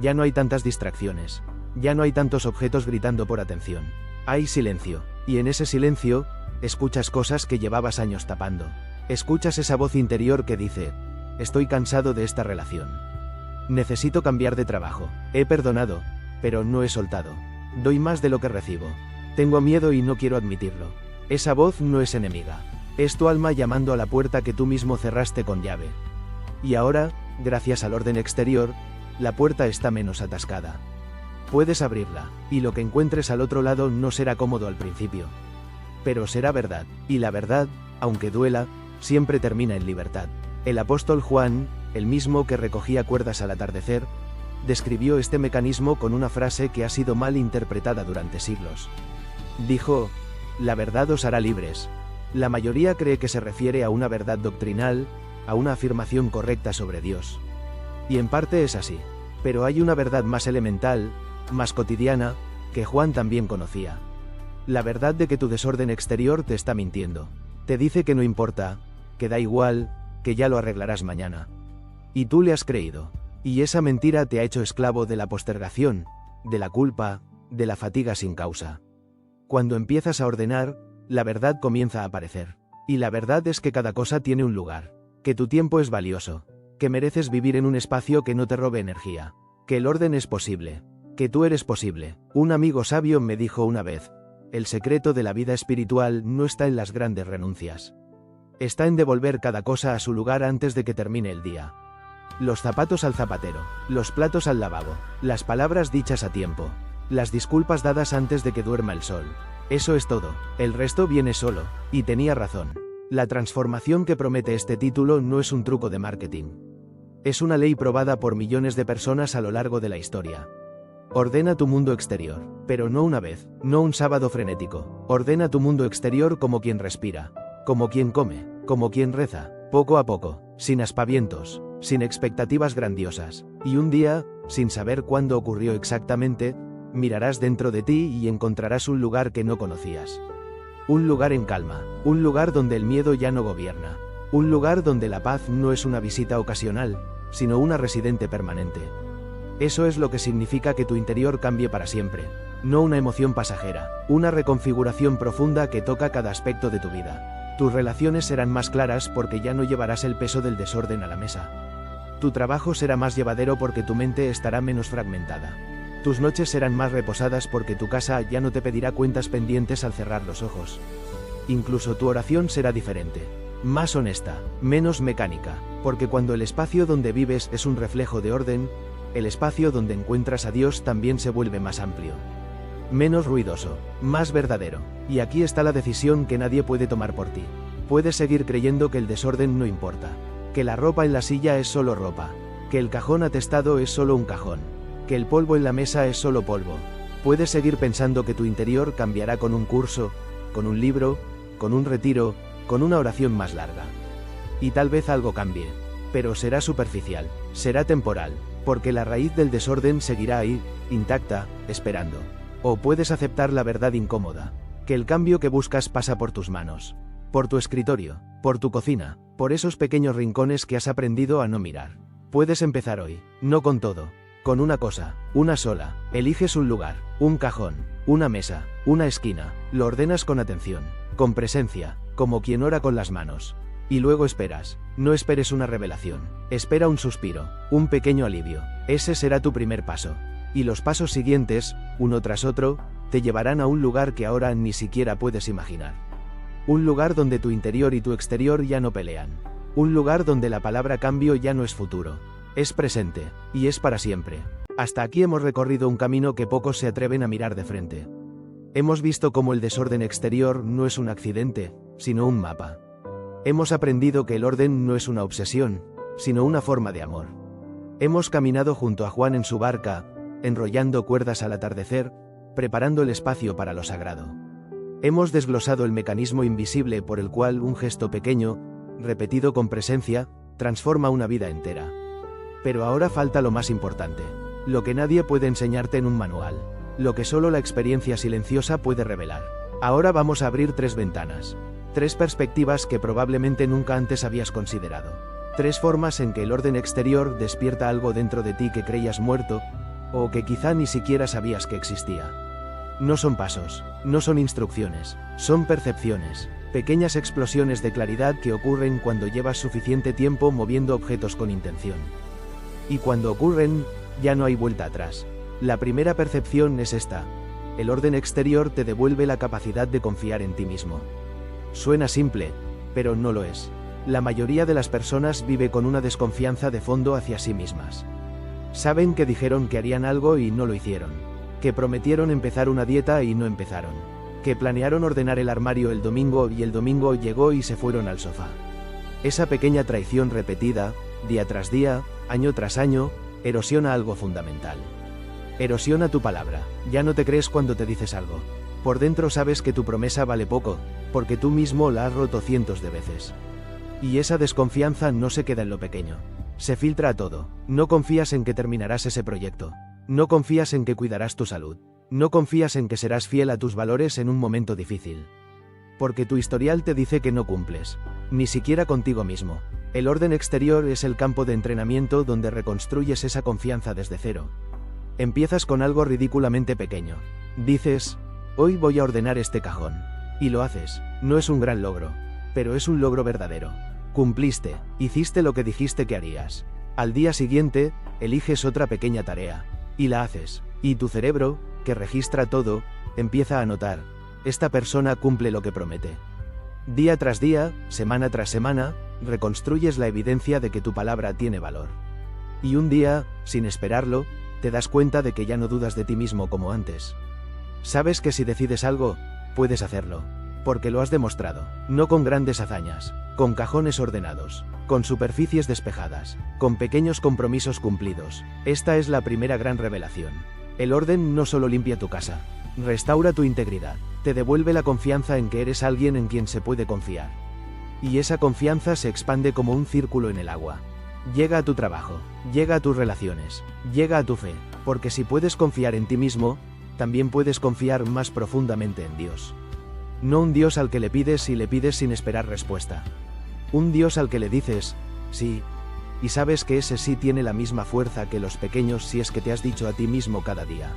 Ya no hay tantas distracciones. Ya no hay tantos objetos gritando por atención. Hay silencio. Y en ese silencio, escuchas cosas que llevabas años tapando. Escuchas esa voz interior que dice: estoy cansado de esta relación. Necesito cambiar de trabajo. He perdonado, pero no he soltado. Doy más de lo que recibo. Tengo miedo y no quiero admitirlo. Esa voz no es enemiga. Es tu alma llamando a la puerta que tú mismo cerraste con llave. Y ahora, gracias al orden exterior, la puerta está menos atascada. Puedes abrirla, y lo que encuentres al otro lado no será cómodo al principio. Pero será verdad, y la verdad, aunque duela, siempre termina en libertad. El apóstol Juan, el mismo que recogía cuerdas al atardecer, describió este mecanismo con una frase que ha sido mal interpretada durante siglos. Dijo: la verdad os hará libres. La mayoría cree que se refiere a una verdad doctrinal, a una afirmación correcta sobre Dios. Y en parte es así. Pero hay una verdad más elemental, más cotidiana, que Juan también conocía. La verdad de que tu desorden exterior te está mintiendo. Te dice que no importa, que da igual, que ya lo arreglarás mañana. Y tú le has creído. Y esa mentira te ha hecho esclavo de la postergación, de la culpa, de la fatiga sin causa. Cuando empiezas a ordenar, la verdad comienza a aparecer. Y la verdad es que cada cosa tiene un lugar. Que tu tiempo es valioso. Que mereces vivir en un espacio que no te robe energía. Que el orden es posible. Que tú eres posible. Un amigo sabio me dijo una vez: el secreto de la vida espiritual no está en las grandes renuncias. Está en devolver cada cosa a su lugar antes de que termine el día. Los zapatos al zapatero, los platos al lavabo, las palabras dichas a tiempo, las disculpas dadas antes de que duerma el sol. Eso es todo, el resto viene solo, y tenía razón. La transformación que promete este título no es un truco de marketing. Es una ley probada por millones de personas a lo largo de la historia. Ordena tu mundo exterior, pero no una vez, no un sábado frenético. Ordena tu mundo exterior como quien respira, como quien come, como quien reza, poco a poco, sin aspavientos, sin expectativas grandiosas. Y un día, sin saber cuándo ocurrió exactamente, mirarás dentro de ti y encontrarás un lugar que no conocías. Un lugar en calma, un lugar donde el miedo ya no gobierna, un lugar donde la paz no es una visita ocasional, sino una residente permanente. Eso es lo que significa que tu interior cambie para siempre, no una emoción pasajera, una reconfiguración profunda que toca cada aspecto de tu vida. Tus relaciones serán más claras porque ya no llevarás el peso del desorden a la mesa. Tu trabajo será más llevadero porque tu mente estará menos fragmentada. Tus noches serán más reposadas porque tu casa ya no te pedirá cuentas pendientes al cerrar los ojos. Incluso tu oración será diferente, más honesta, menos mecánica, porque cuando el espacio donde vives es un reflejo de orden, el espacio donde encuentras a Dios también se vuelve más amplio. Menos ruidoso, más verdadero. Y aquí está la decisión que nadie puede tomar por ti. Puedes seguir creyendo que el desorden no importa, que la ropa en la silla es solo ropa, que el cajón atestado es solo un cajón, que el polvo en la mesa es solo polvo. Puedes seguir pensando que tu interior cambiará con un curso, con un libro, con un retiro, con una oración más larga. Y tal vez algo cambie, pero será superficial, será temporal, porque la raíz del desorden seguirá ahí, intacta, esperando. O puedes aceptar la verdad incómoda, que el cambio que buscas pasa por tus manos, por tu escritorio, por tu cocina, por esos pequeños rincones que has aprendido a no mirar. Puedes empezar hoy, no con todo, con una cosa, una sola. Eliges un lugar, un cajón, una mesa, una esquina, lo ordenas con atención, con presencia, como quien ora con las manos. Y luego esperas. No esperes una revelación, espera un suspiro, un pequeño alivio. Ese será tu primer paso. Y los pasos siguientes, uno tras otro, te llevarán a un lugar que ahora ni siquiera puedes imaginar. Un lugar donde tu interior y tu exterior ya no pelean. Un lugar donde la palabra cambio ya no es futuro, es presente, y es para siempre. Hasta aquí hemos recorrido un camino que pocos se atreven a mirar de frente. Hemos visto cómo el desorden exterior no es un accidente, sino un mapa. Hemos aprendido que el orden no es una obsesión, sino una forma de amor. Hemos caminado junto a Juan en su barca, enrollando cuerdas al atardecer, preparando el espacio para lo sagrado. Hemos desglosado el mecanismo invisible por el cual un gesto pequeño, repetido con presencia, transforma una vida entera. Pero ahora falta lo más importante, lo que nadie puede enseñarte en un manual, lo que solo la experiencia silenciosa puede revelar. Ahora vamos a abrir 3 ventanas, 3 perspectivas que probablemente nunca antes habías considerado, 3 formas en que el orden exterior despierta algo dentro de ti que creías muerto, o que quizá ni siquiera sabías que existía. No son pasos, no son instrucciones, son percepciones, pequeñas explosiones de claridad que ocurren cuando llevas suficiente tiempo moviendo objetos con intención. Y cuando ocurren, ya no hay vuelta atrás. La primera percepción es esta: el orden exterior te devuelve la capacidad de confiar en ti mismo. Suena simple, pero no lo es. La mayoría de las personas vive con una desconfianza de fondo hacia sí mismas. Saben que dijeron que harían algo y no lo hicieron, que prometieron empezar una dieta y no empezaron, que planearon ordenar el armario el domingo y el domingo llegó y se fueron al sofá. Esa pequeña traición repetida, día tras día, año tras año, erosiona algo fundamental. Erosiona tu palabra. Ya no te crees cuando te dices algo. Por dentro sabes que tu promesa vale poco, porque tú mismo la has roto cientos de veces. Y esa desconfianza no se queda en lo pequeño. Se filtra a todo. No confías en que terminarás ese proyecto. No confías en que cuidarás tu salud. No confías en que serás fiel a tus valores en un momento difícil. Porque tu historial te dice que no cumples. Ni siquiera contigo mismo. El orden exterior es el campo de entrenamiento donde reconstruyes esa confianza desde cero. Empiezas con algo ridículamente pequeño. Dices, hoy voy a ordenar este cajón. Y lo haces. No es un gran logro, pero es un logro verdadero. Cumpliste, hiciste lo que dijiste que harías. Al día siguiente, eliges otra pequeña tarea. Y la haces. Y tu cerebro, que registra todo, empieza a notar, esta persona cumple lo que promete. Día tras día, semana tras semana, reconstruyes la evidencia de que tu palabra tiene valor. Y un día, sin esperarlo, te das cuenta de que ya no dudas de ti mismo como antes. Sabes que si decides algo, puedes hacerlo. Porque lo has demostrado, no con grandes hazañas, con cajones ordenados, con superficies despejadas, con pequeños compromisos cumplidos. Esta es la primera gran revelación. El orden no solo limpia tu casa, restaura tu integridad, te devuelve la confianza en que eres alguien en quien se puede confiar. Y esa confianza se expande como un círculo en el agua. Llega a tu trabajo, llega a tus relaciones, llega a tu fe, porque si puedes confiar en ti mismo, también puedes confiar más profundamente en Dios. No un Dios al que le pides y le pides sin esperar respuesta. Un Dios al que le dices, sí, y sabes que ese sí tiene la misma fuerza que los pequeños sí es que te has dicho a ti mismo cada día.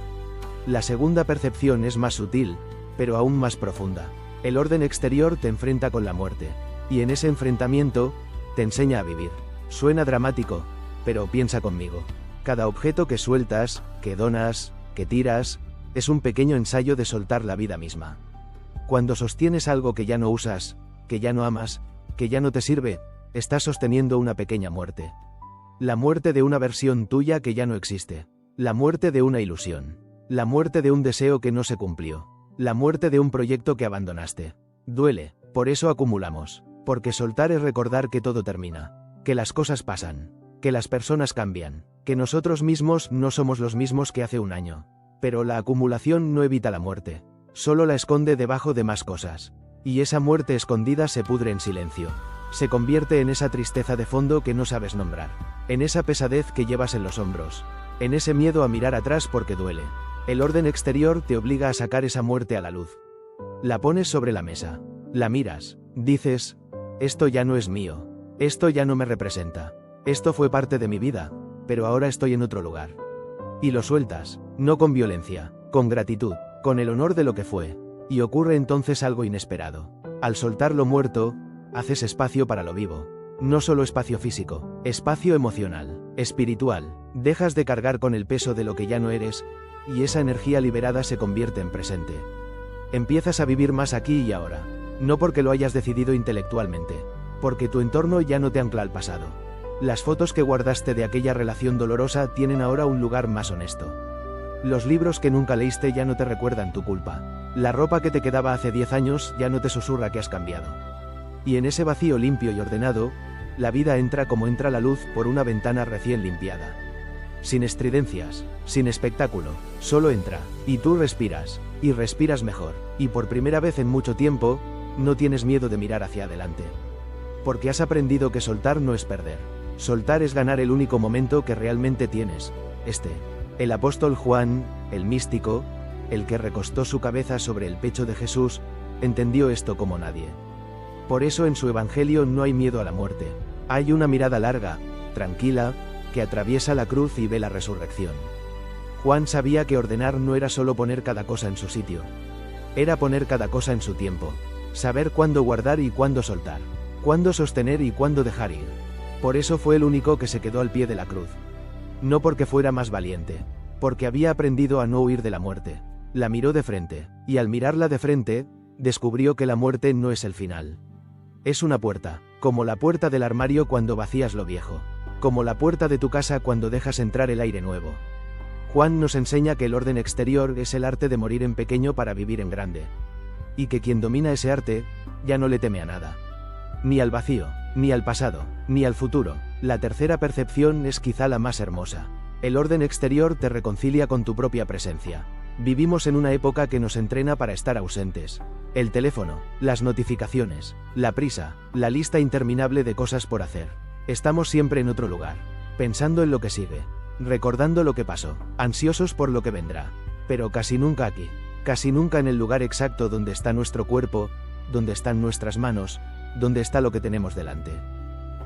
La segunda percepción es más sutil, pero aún más profunda. El orden exterior te enfrenta con la muerte, y en ese enfrentamiento, te enseña a vivir. Suena dramático, pero piensa conmigo. Cada objeto que sueltas, que donas, que tiras, es un pequeño ensayo de soltar la vida misma. Cuando sostienes algo que ya no usas, que ya no amas, que ya no te sirve, estás sosteniendo una pequeña muerte. La muerte de una versión tuya que ya no existe. La muerte de una ilusión. La muerte de un deseo que no se cumplió. La muerte de un proyecto que abandonaste. Duele, por eso acumulamos. Porque soltar es recordar que todo termina. Que las cosas pasan. Que las personas cambian. Que nosotros mismos no somos los mismos que hace un año. Pero la acumulación no evita la muerte. Solo la esconde debajo de más cosas. Y esa muerte escondida se pudre en silencio. Se convierte en esa tristeza de fondo que no sabes nombrar. En esa pesadez que llevas en los hombros. En ese miedo a mirar atrás porque duele. El orden exterior te obliga a sacar esa muerte a la luz. La pones sobre la mesa. La miras. Dices, esto ya no es mío. Esto ya no me representa. Esto fue parte de mi vida, pero ahora estoy en otro lugar. Y lo sueltas, no con violencia, con gratitud, con el honor de lo que fue. Y ocurre entonces algo inesperado. Al soltar lo muerto, haces espacio para lo vivo. No solo espacio físico, espacio emocional, espiritual. Dejas de cargar con el peso de lo que ya no eres, y esa energía liberada se convierte en presente. Empiezas a vivir más aquí y ahora. No porque lo hayas decidido intelectualmente, porque tu entorno ya no te ancla al pasado. Las fotos que guardaste de aquella relación dolorosa tienen ahora un lugar más honesto. Los libros que nunca leíste ya no te recuerdan tu culpa. La ropa que te quedaba hace 10 años ya no te susurra que has cambiado. Y en ese vacío limpio y ordenado, la vida entra como entra la luz por una ventana recién limpiada. sin estridencias, sin espectáculo, solo entra, y tú respiras, y respiras mejor, y por primera vez en mucho tiempo, no tienes miedo de mirar hacia adelante. Porque has aprendido que soltar no es perder. Soltar es ganar el único momento que realmente tienes. El apóstol Juan, el místico, el que recostó su cabeza sobre el pecho de Jesús, entendió esto como nadie. Por eso en su evangelio no hay miedo a la muerte. Hay una mirada larga, tranquila, que atraviesa la cruz y ve la resurrección. Juan sabía que ordenar no era solo poner cada cosa en su sitio. Era poner cada cosa en su tiempo. Saber cuándo guardar y cuándo soltar. Cuándo sostener y cuándo dejar ir. Por eso fue el único que se quedó al pie de la cruz. No porque fuera más valiente. Porque había aprendido a no huir de la muerte. La miró de frente, y al mirarla de frente, descubrió que la muerte no es el final. Es una puerta, como la puerta del armario cuando vacías lo viejo. Como la puerta de tu casa cuando dejas entrar el aire nuevo. Juan nos enseña que el orden exterior es el arte de morir en pequeño para vivir en grande. Y que quien domina ese arte, ya no le teme a nada. Ni al vacío, ni al pasado, ni al futuro. La tercera percepción es quizá la más hermosa. El orden exterior te reconcilia con tu propia presencia. Vivimos en una época que nos entrena para estar ausentes. El teléfono, las notificaciones, la prisa, la lista interminable de cosas por hacer. Estamos siempre en otro lugar, pensando en lo que sigue, recordando lo que pasó, ansiosos por lo que vendrá. Pero casi nunca aquí, casi nunca en el lugar exacto donde está nuestro cuerpo, donde están nuestras manos, donde está lo que tenemos delante.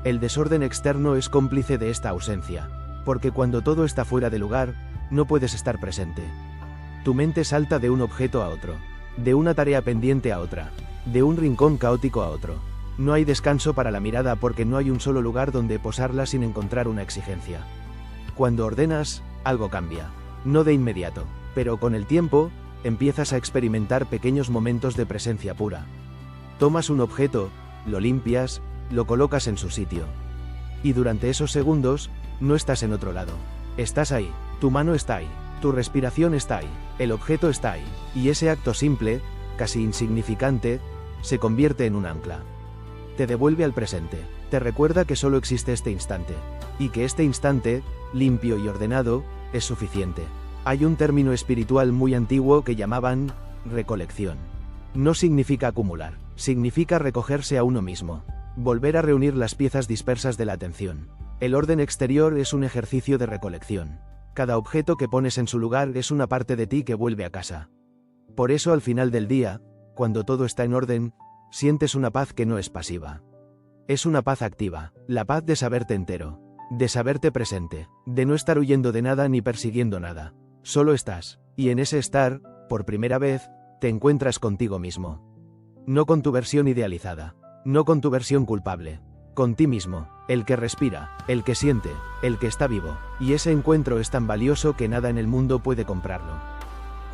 El desorden externo es cómplice de esta ausencia, porque cuando todo está fuera de lugar, no puedes estar presente. Tu mente salta de un objeto a otro, de una tarea pendiente a otra, de un rincón caótico a otro. No hay descanso para la mirada porque no hay un solo lugar donde posarla sin encontrar una exigencia. Cuando ordenas, algo cambia. No de inmediato, pero con el tiempo, empiezas a experimentar pequeños momentos de presencia pura. Tomas un objeto, lo limpias, lo colocas en su sitio. Y durante esos segundos, no estás en otro lado. Estás ahí, tu mano está ahí, tu respiración está ahí, el objeto está ahí, y ese acto simple, casi insignificante, se convierte en un ancla. Te devuelve al presente, te recuerda que solo existe este instante, y que este instante, limpio y ordenado, es suficiente. Hay un término espiritual muy antiguo que llamaban recolección. No significa acumular, significa recogerse a uno mismo, volver a reunir las piezas dispersas de la atención. El orden exterior es un ejercicio de recolección. Cada objeto que pones en su lugar es una parte de ti que vuelve a casa. Por eso al final del día, cuando todo está en orden, sientes una paz que no es pasiva. Es una paz activa, la paz de saberte entero, de saberte presente, de no estar huyendo de nada ni persiguiendo nada. Solo estás, y en ese estar, por primera vez, te encuentras contigo mismo. No con tu versión idealizada, no con tu versión culpable, con ti mismo, el que respira, el que siente, el que está vivo, y ese encuentro es tan valioso que nada en el mundo puede comprarlo.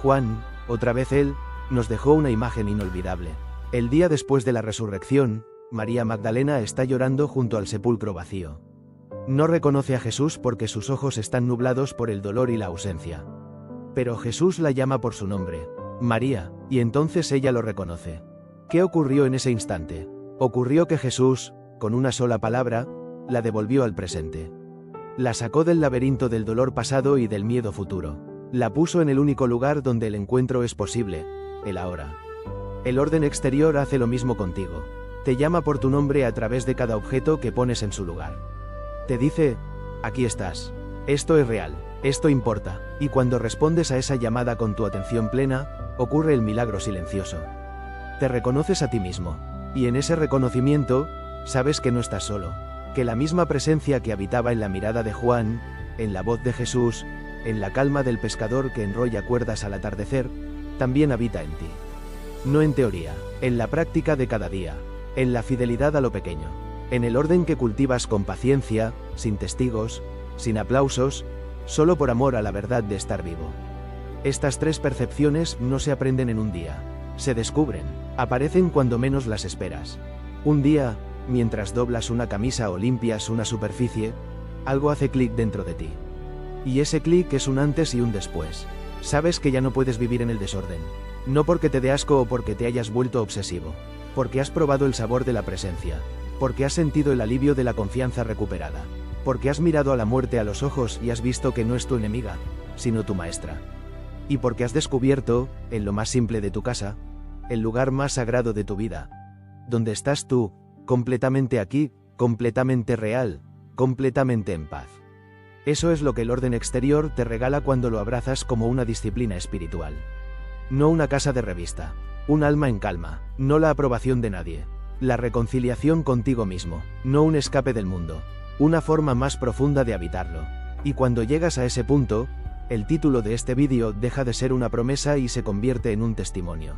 Juan, otra vez él, nos dejó una imagen inolvidable. El día después de la resurrección, María Magdalena está llorando junto al sepulcro vacío. No reconoce a Jesús porque sus ojos están nublados por el dolor y la ausencia. Pero Jesús la llama por su nombre, María, y entonces ella lo reconoce. ¿Qué ocurrió en ese instante? Ocurrió que Jesús, con una sola palabra, la devolvió al presente. La sacó del laberinto del dolor pasado y del miedo futuro. La puso en el único lugar donde el encuentro es posible, el ahora. El orden exterior hace lo mismo contigo. Te llama por tu nombre a través de cada objeto que pones en su lugar. Te dice, aquí estás. Esto es real, esto importa. Y cuando respondes a esa llamada con tu atención plena, ocurre el milagro silencioso. Te reconoces a ti mismo. Y en ese reconocimiento, sabes que no estás solo. Que la misma presencia que habitaba en la mirada de Juan, en la voz de Jesús, en la calma del pescador que enrolla cuerdas al atardecer, también habita en ti. No en teoría, en la práctica de cada día, en la fidelidad a lo pequeño, en el orden que cultivas con paciencia, sin testigos, sin aplausos, solo por amor a la verdad de estar vivo. Estas tres percepciones no se aprenden en un día, se descubren, aparecen cuando menos las esperas. Un día, mientras doblas una camisa o limpias una superficie, algo hace clic dentro de ti. Y ese clic es un antes y un después. Sabes que ya no puedes vivir en el desorden. No porque te dé asco o porque te hayas vuelto obsesivo. Porque has probado el sabor de la presencia. Porque has sentido el alivio de la confianza recuperada. Porque has mirado a la muerte a los ojos y has visto que no es tu enemiga, sino tu maestra. Y porque has descubierto, en lo más simple de tu casa, el lugar más sagrado de tu vida, donde estás tú, completamente aquí, completamente real, completamente en paz. Eso es lo que el orden exterior te regala cuando lo abrazas como una disciplina espiritual. No una casa de revista, un alma en calma, no la aprobación de nadie, la reconciliación contigo mismo, no un escape del mundo, una forma más profunda de habitarlo. Y cuando llegas a ese punto, el título de este vídeo deja de ser una promesa y se convierte en un testimonio.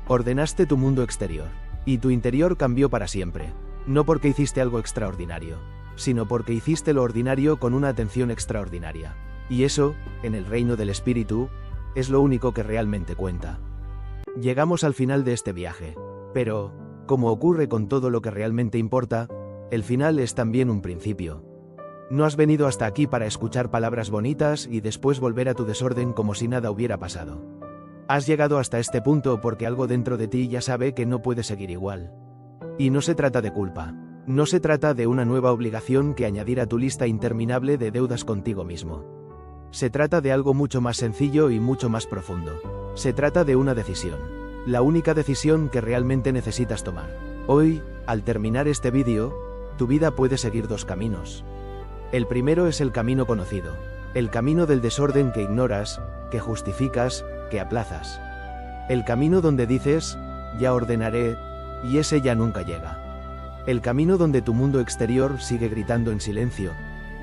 Ordenaste tu mundo exterior, y tu interior cambió para siempre, no porque hiciste algo extraordinario, sino porque hiciste lo ordinario con una atención extraordinaria. Y eso, en el reino del espíritu, es lo único que realmente cuenta. Llegamos al final de este viaje, pero, como ocurre con todo lo que realmente importa, el final es también un principio. No has venido hasta aquí para escuchar palabras bonitas y después volver a tu desorden como si nada hubiera pasado. Has llegado hasta este punto porque algo dentro de ti ya sabe que no puede seguir igual. Y no se trata de culpa. No se trata de una nueva obligación que añadir a tu lista interminable de deudas contigo mismo. Se trata de algo mucho más sencillo y mucho más profundo. Se trata de una decisión. La única decisión que realmente necesitas tomar. Hoy, al terminar este vídeo, tu vida puede seguir dos caminos. El primero es el camino conocido. El camino del desorden que ignoras, que justificas, que aplazas. El camino donde dices, ya ordenaré, y ese ya nunca llega. El camino donde tu mundo exterior sigue gritando en silencio,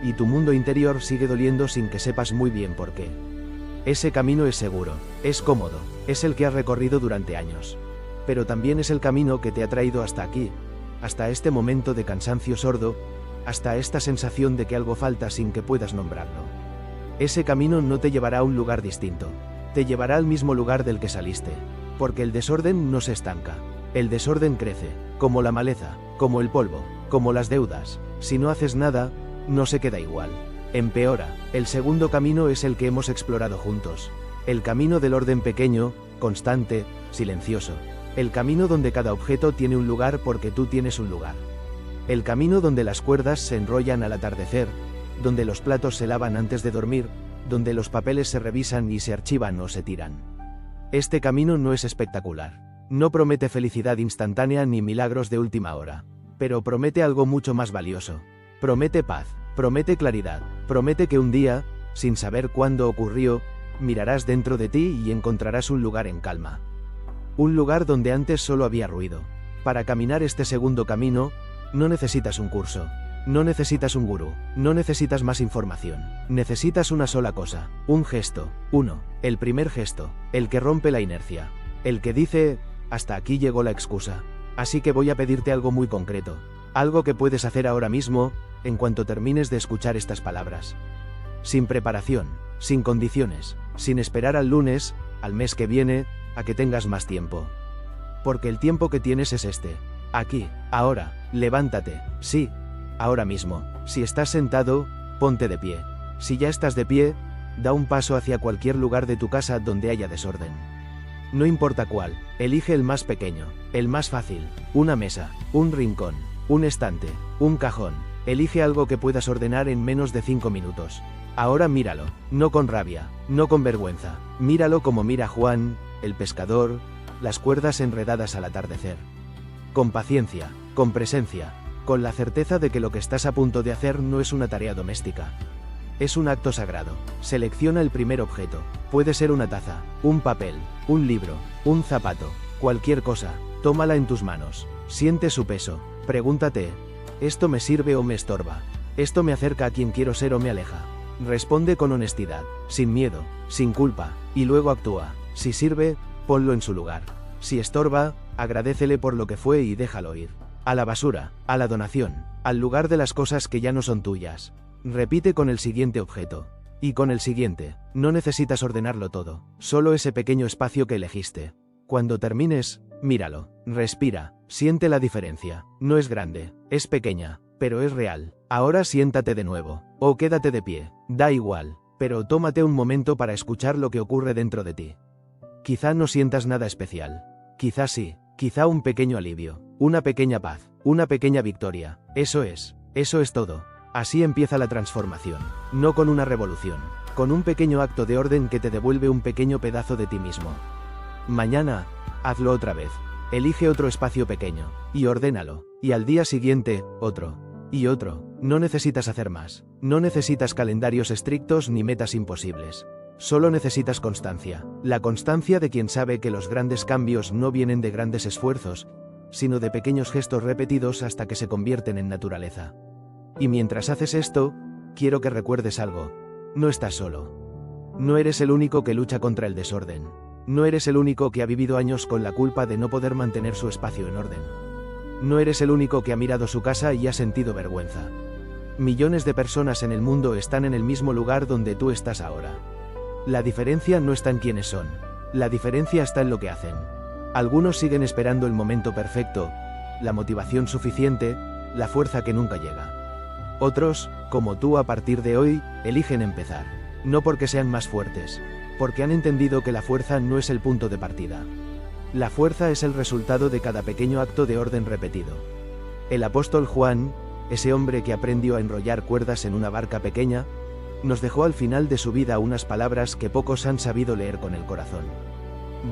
y tu mundo interior sigue doliendo sin que sepas muy bien por qué. Ese camino es seguro, es cómodo, es el que has recorrido durante años. Pero también es el camino que te ha traído hasta aquí, hasta este momento de cansancio sordo, hasta esta sensación de que algo falta sin que puedas nombrarlo. Ese camino no te llevará a un lugar distinto, te llevará al mismo lugar del que saliste, porque el desorden no se estanca, el desorden crece, como la maleza, como el polvo, como las deudas. Si no haces nada, no se queda igual, empeora. El segundo camino es el que hemos explorado juntos, el camino del orden pequeño, constante, silencioso, el camino donde cada objeto tiene un lugar porque tú tienes un lugar. El camino donde las cuerdas se enrollan al atardecer, donde los platos se lavan antes de dormir, donde los papeles se revisan y se archivan o se tiran. Este camino no es espectacular, no promete felicidad instantánea ni milagros de última hora, pero promete algo mucho más valioso. Promete paz, promete claridad, promete que un día, sin saber cuándo ocurrió, mirarás dentro de ti y encontrarás un lugar en calma. Un lugar donde antes solo había ruido. Para caminar este segundo camino, no necesitas un curso, no necesitas un gurú, no necesitas más información. Necesitas una sola cosa, un gesto, uno, el primer gesto, el que rompe la inercia, el que dice, hasta aquí llegó la excusa. Así que voy a pedirte algo muy concreto, algo que puedes hacer ahora mismo, en cuanto termines de escuchar estas palabras. Sin preparación, sin condiciones, sin esperar al lunes, al mes que viene, a que tengas más tiempo. Porque el tiempo que tienes es este. Aquí, ahora, levántate, sí, ahora mismo. Si estás sentado, ponte de pie. Si ya estás de pie, da un paso hacia cualquier lugar de tu casa donde haya desorden. No importa cuál, elige el más pequeño, el más fácil, una mesa, un rincón, un estante, un cajón. Elige algo que puedas ordenar en menos de 5 minutos. Ahora míralo, no con rabia, no con vergüenza. Míralo como mira Juan, el pescador, las cuerdas enredadas al atardecer. Con paciencia, con presencia, con la certeza de que lo que estás a punto de hacer no es una tarea doméstica. Es un acto sagrado. Selecciona el primer objeto. Puede ser una taza, un papel, un libro, un zapato, cualquier cosa. Tómala en tus manos. Siente su peso. Pregúntate, ¿esto me sirve o me estorba? ¿Esto me acerca a quien quiero ser o me aleja? Responde con honestidad, sin miedo, sin culpa, y luego actúa. Si sirve, ponlo en su lugar. Si estorba, agradécele por lo que fue y déjalo ir. A la basura, a la donación, al lugar de las cosas que ya no son tuyas. Repite con el siguiente objeto. Y con el siguiente. No necesitas ordenarlo todo, solo ese pequeño espacio que elegiste. Cuando termines, míralo, respira, siente la diferencia. No es grande, es pequeña, pero es real. Ahora siéntate de nuevo, o quédate de pie, da igual, pero tómate un momento para escuchar lo que ocurre dentro de ti. Quizá no sientas nada especial. Quizá sí, quizá un pequeño alivio, una pequeña paz, una pequeña victoria. Eso es todo. Así empieza la transformación, no con una revolución, con un pequeño acto de orden que te devuelve un pequeño pedazo de ti mismo. Mañana, hazlo otra vez. Elige otro espacio pequeño, y ordénalo, y al día siguiente, otro, y otro. No necesitas hacer más, no necesitas calendarios estrictos ni metas imposibles. Solo necesitas constancia, la constancia de quien sabe que los grandes cambios no vienen de grandes esfuerzos, sino de pequeños gestos repetidos hasta que se convierten en naturaleza. Y mientras haces esto, quiero que recuerdes algo. No estás solo. No eres el único que lucha contra el desorden. No eres el único que ha vivido años con la culpa de no poder mantener su espacio en orden. No eres el único que ha mirado su casa y ha sentido vergüenza. Millones de personas en el mundo están en el mismo lugar donde tú estás ahora. La diferencia no está en quiénes son. La diferencia está en lo que hacen. Algunos siguen esperando el momento perfecto, la motivación suficiente, la fuerza que nunca llega. Otros, como tú a partir de hoy, eligen empezar. No porque sean más fuertes, porque han entendido que la fuerza no es el punto de partida. La fuerza es el resultado de cada pequeño acto de orden repetido. El apóstol Juan, ese hombre que aprendió a enrollar cuerdas en una barca pequeña, nos dejó al final de su vida unas palabras que pocos han sabido leer con el corazón.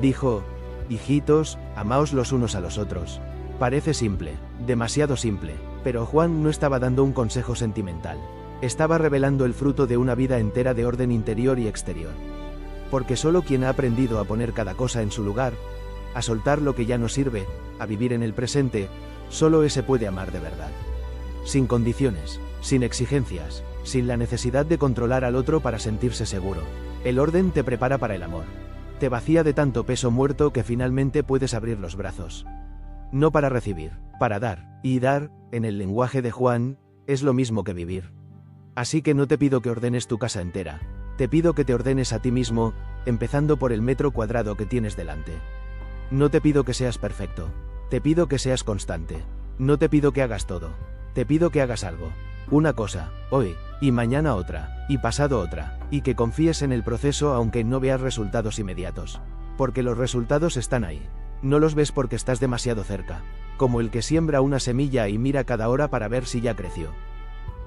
Dijo: hijitos, amaos los unos a los otros. Parece simple, demasiado simple, pero Juan no estaba dando un consejo sentimental. Estaba revelando el fruto de una vida entera de orden interior y exterior. Porque solo quien ha aprendido a poner cada cosa en su lugar, a soltar lo que ya no sirve, a vivir en el presente, solo ese puede amar de verdad. Sin condiciones, sin exigencias, sin la necesidad de controlar al otro para sentirse seguro. El orden te prepara para el amor. Te vacía de tanto peso muerto que finalmente puedes abrir los brazos. No para recibir, para dar. Y dar, en el lenguaje de Juan, es lo mismo que vivir. Así que no te pido que ordenes tu casa entera. Te pido que te ordenes a ti mismo, empezando por el metro cuadrado que tienes delante. No te pido que seas perfecto. Te pido que seas constante. No te pido que hagas todo. Te pido que hagas algo. Una cosa, hoy, y mañana otra, y pasado otra, y que confíes en el proceso aunque no veas resultados inmediatos. Porque los resultados están ahí. No los ves porque estás demasiado cerca. Como el que siembra una semilla y mira cada hora para ver si ya creció.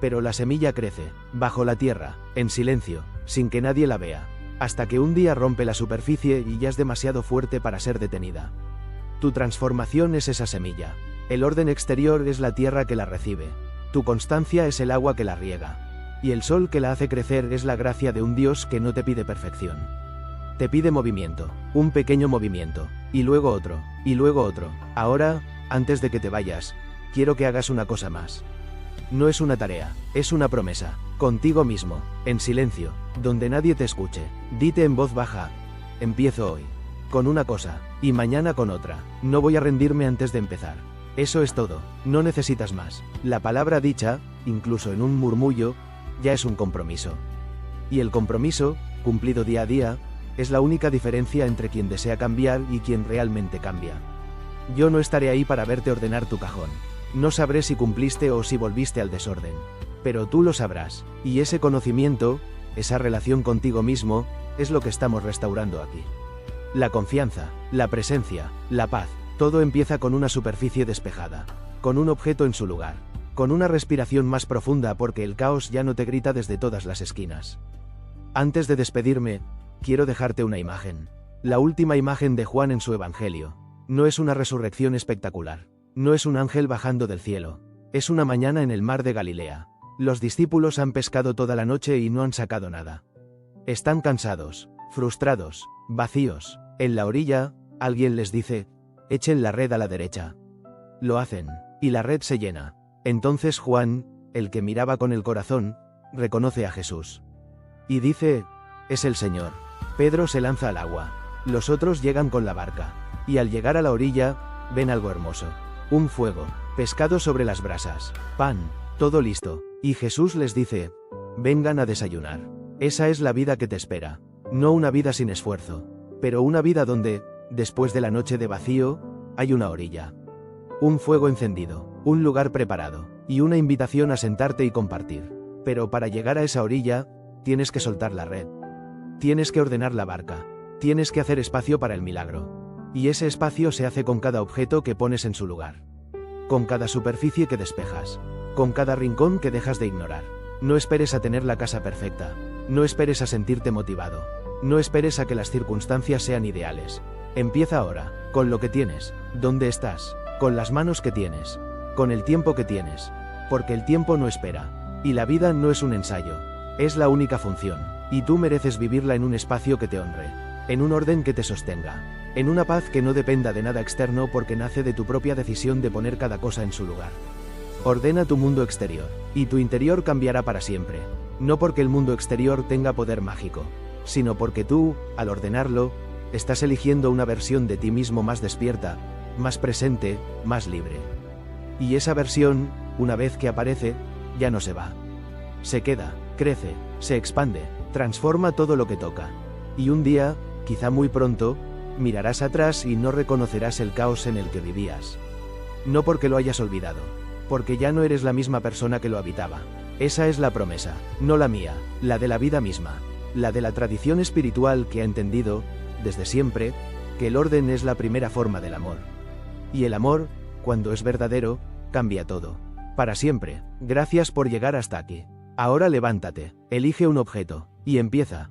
Pero la semilla crece, bajo la tierra, en silencio, sin que nadie la vea, hasta que un día rompe la superficie y ya es demasiado fuerte para ser detenida. Tu transformación es esa semilla. El orden exterior es la tierra que la recibe. Tu constancia es el agua que la riega. Y el sol que la hace crecer es la gracia de un Dios que no te pide perfección. Te pide movimiento, un pequeño movimiento, y luego otro, y luego otro. Ahora, antes de que te vayas, quiero que hagas una cosa más. No es una tarea, es una promesa, contigo mismo, en silencio, donde nadie te escuche. Dite en voz baja: empiezo hoy con una cosa, y mañana con otra. No voy a rendirme antes de empezar. Eso es todo, no necesitas más. La palabra dicha, incluso en un murmullo, ya es un compromiso. Y el compromiso, cumplido día a día, es la única diferencia entre quien desea cambiar y quien realmente cambia. Yo no estaré ahí para verte ordenar tu cajón. No sabré si cumpliste o si volviste al desorden. Pero tú lo sabrás, y ese conocimiento, esa relación contigo mismo, es lo que estamos restaurando aquí. La confianza, la presencia, la paz, todo empieza con una superficie despejada, con un objeto en su lugar, con una respiración más profunda porque el caos ya no te grita desde todas las esquinas. Antes de despedirme, quiero dejarte una imagen. La última imagen de Juan en su Evangelio. No es una resurrección espectacular. No es un ángel bajando del cielo. Es una mañana en el mar de Galilea. Los discípulos han pescado toda la noche y no han sacado nada. Están cansados, frustrados, vacíos. En la orilla, alguien les dice: echen la red a la derecha. Lo hacen, y la red se llena. Entonces Juan, el que miraba con el corazón, reconoce a Jesús. Y dice: es el Señor. Pedro se lanza al agua. Los otros llegan con la barca. Y al llegar a la orilla, ven algo hermoso. Un fuego, pescado sobre las brasas, pan, todo listo. Y Jesús les dice: vengan a desayunar. Esa es la vida que te espera. No una vida sin esfuerzo, pero una vida donde, después de la noche de vacío, hay una orilla. Un fuego encendido, un lugar preparado, y una invitación a sentarte y compartir. Pero para llegar a esa orilla, tienes que soltar la red. Tienes que ordenar la barca. Tienes que hacer espacio para el milagro. Y ese espacio se hace con cada objeto que pones en su lugar. Con cada superficie que despejas. con cada rincón que dejas de ignorar. No esperes a tener la casa perfecta. No esperes a sentirte motivado. No esperes a que las circunstancias sean ideales. Empieza ahora, con lo que tienes, dónde estás, con las manos que tienes, con el tiempo que tienes. Porque el tiempo no espera. Y la vida no es un ensayo. Es la única función. Y tú mereces vivirla en un espacio que te honre. En un orden que te sostenga. En una paz que no dependa de nada externo porque nace de tu propia decisión de poner cada cosa en su lugar. Ordena tu mundo exterior, y tu interior cambiará para siempre. No porque el mundo exterior tenga poder mágico, sino porque tú, al ordenarlo, estás eligiendo una versión de ti mismo más despierta, más presente, más libre. Y esa versión, una vez que aparece, ya no se va. Se queda, crece, se expande, transforma todo lo que toca. Y un día, quizá muy pronto, mirarás atrás y no reconocerás el caos en el que vivías. No porque lo hayas olvidado, porque ya no eres la misma persona que lo habitaba. Esa es la promesa, no la mía, la de la vida misma, la de la tradición espiritual que ha entendido, desde siempre, que el orden es la primera forma del amor. Y el amor, cuando es verdadero, cambia todo. Para siempre. Gracias por llegar hasta aquí. Ahora levántate, elige un objeto, y empieza.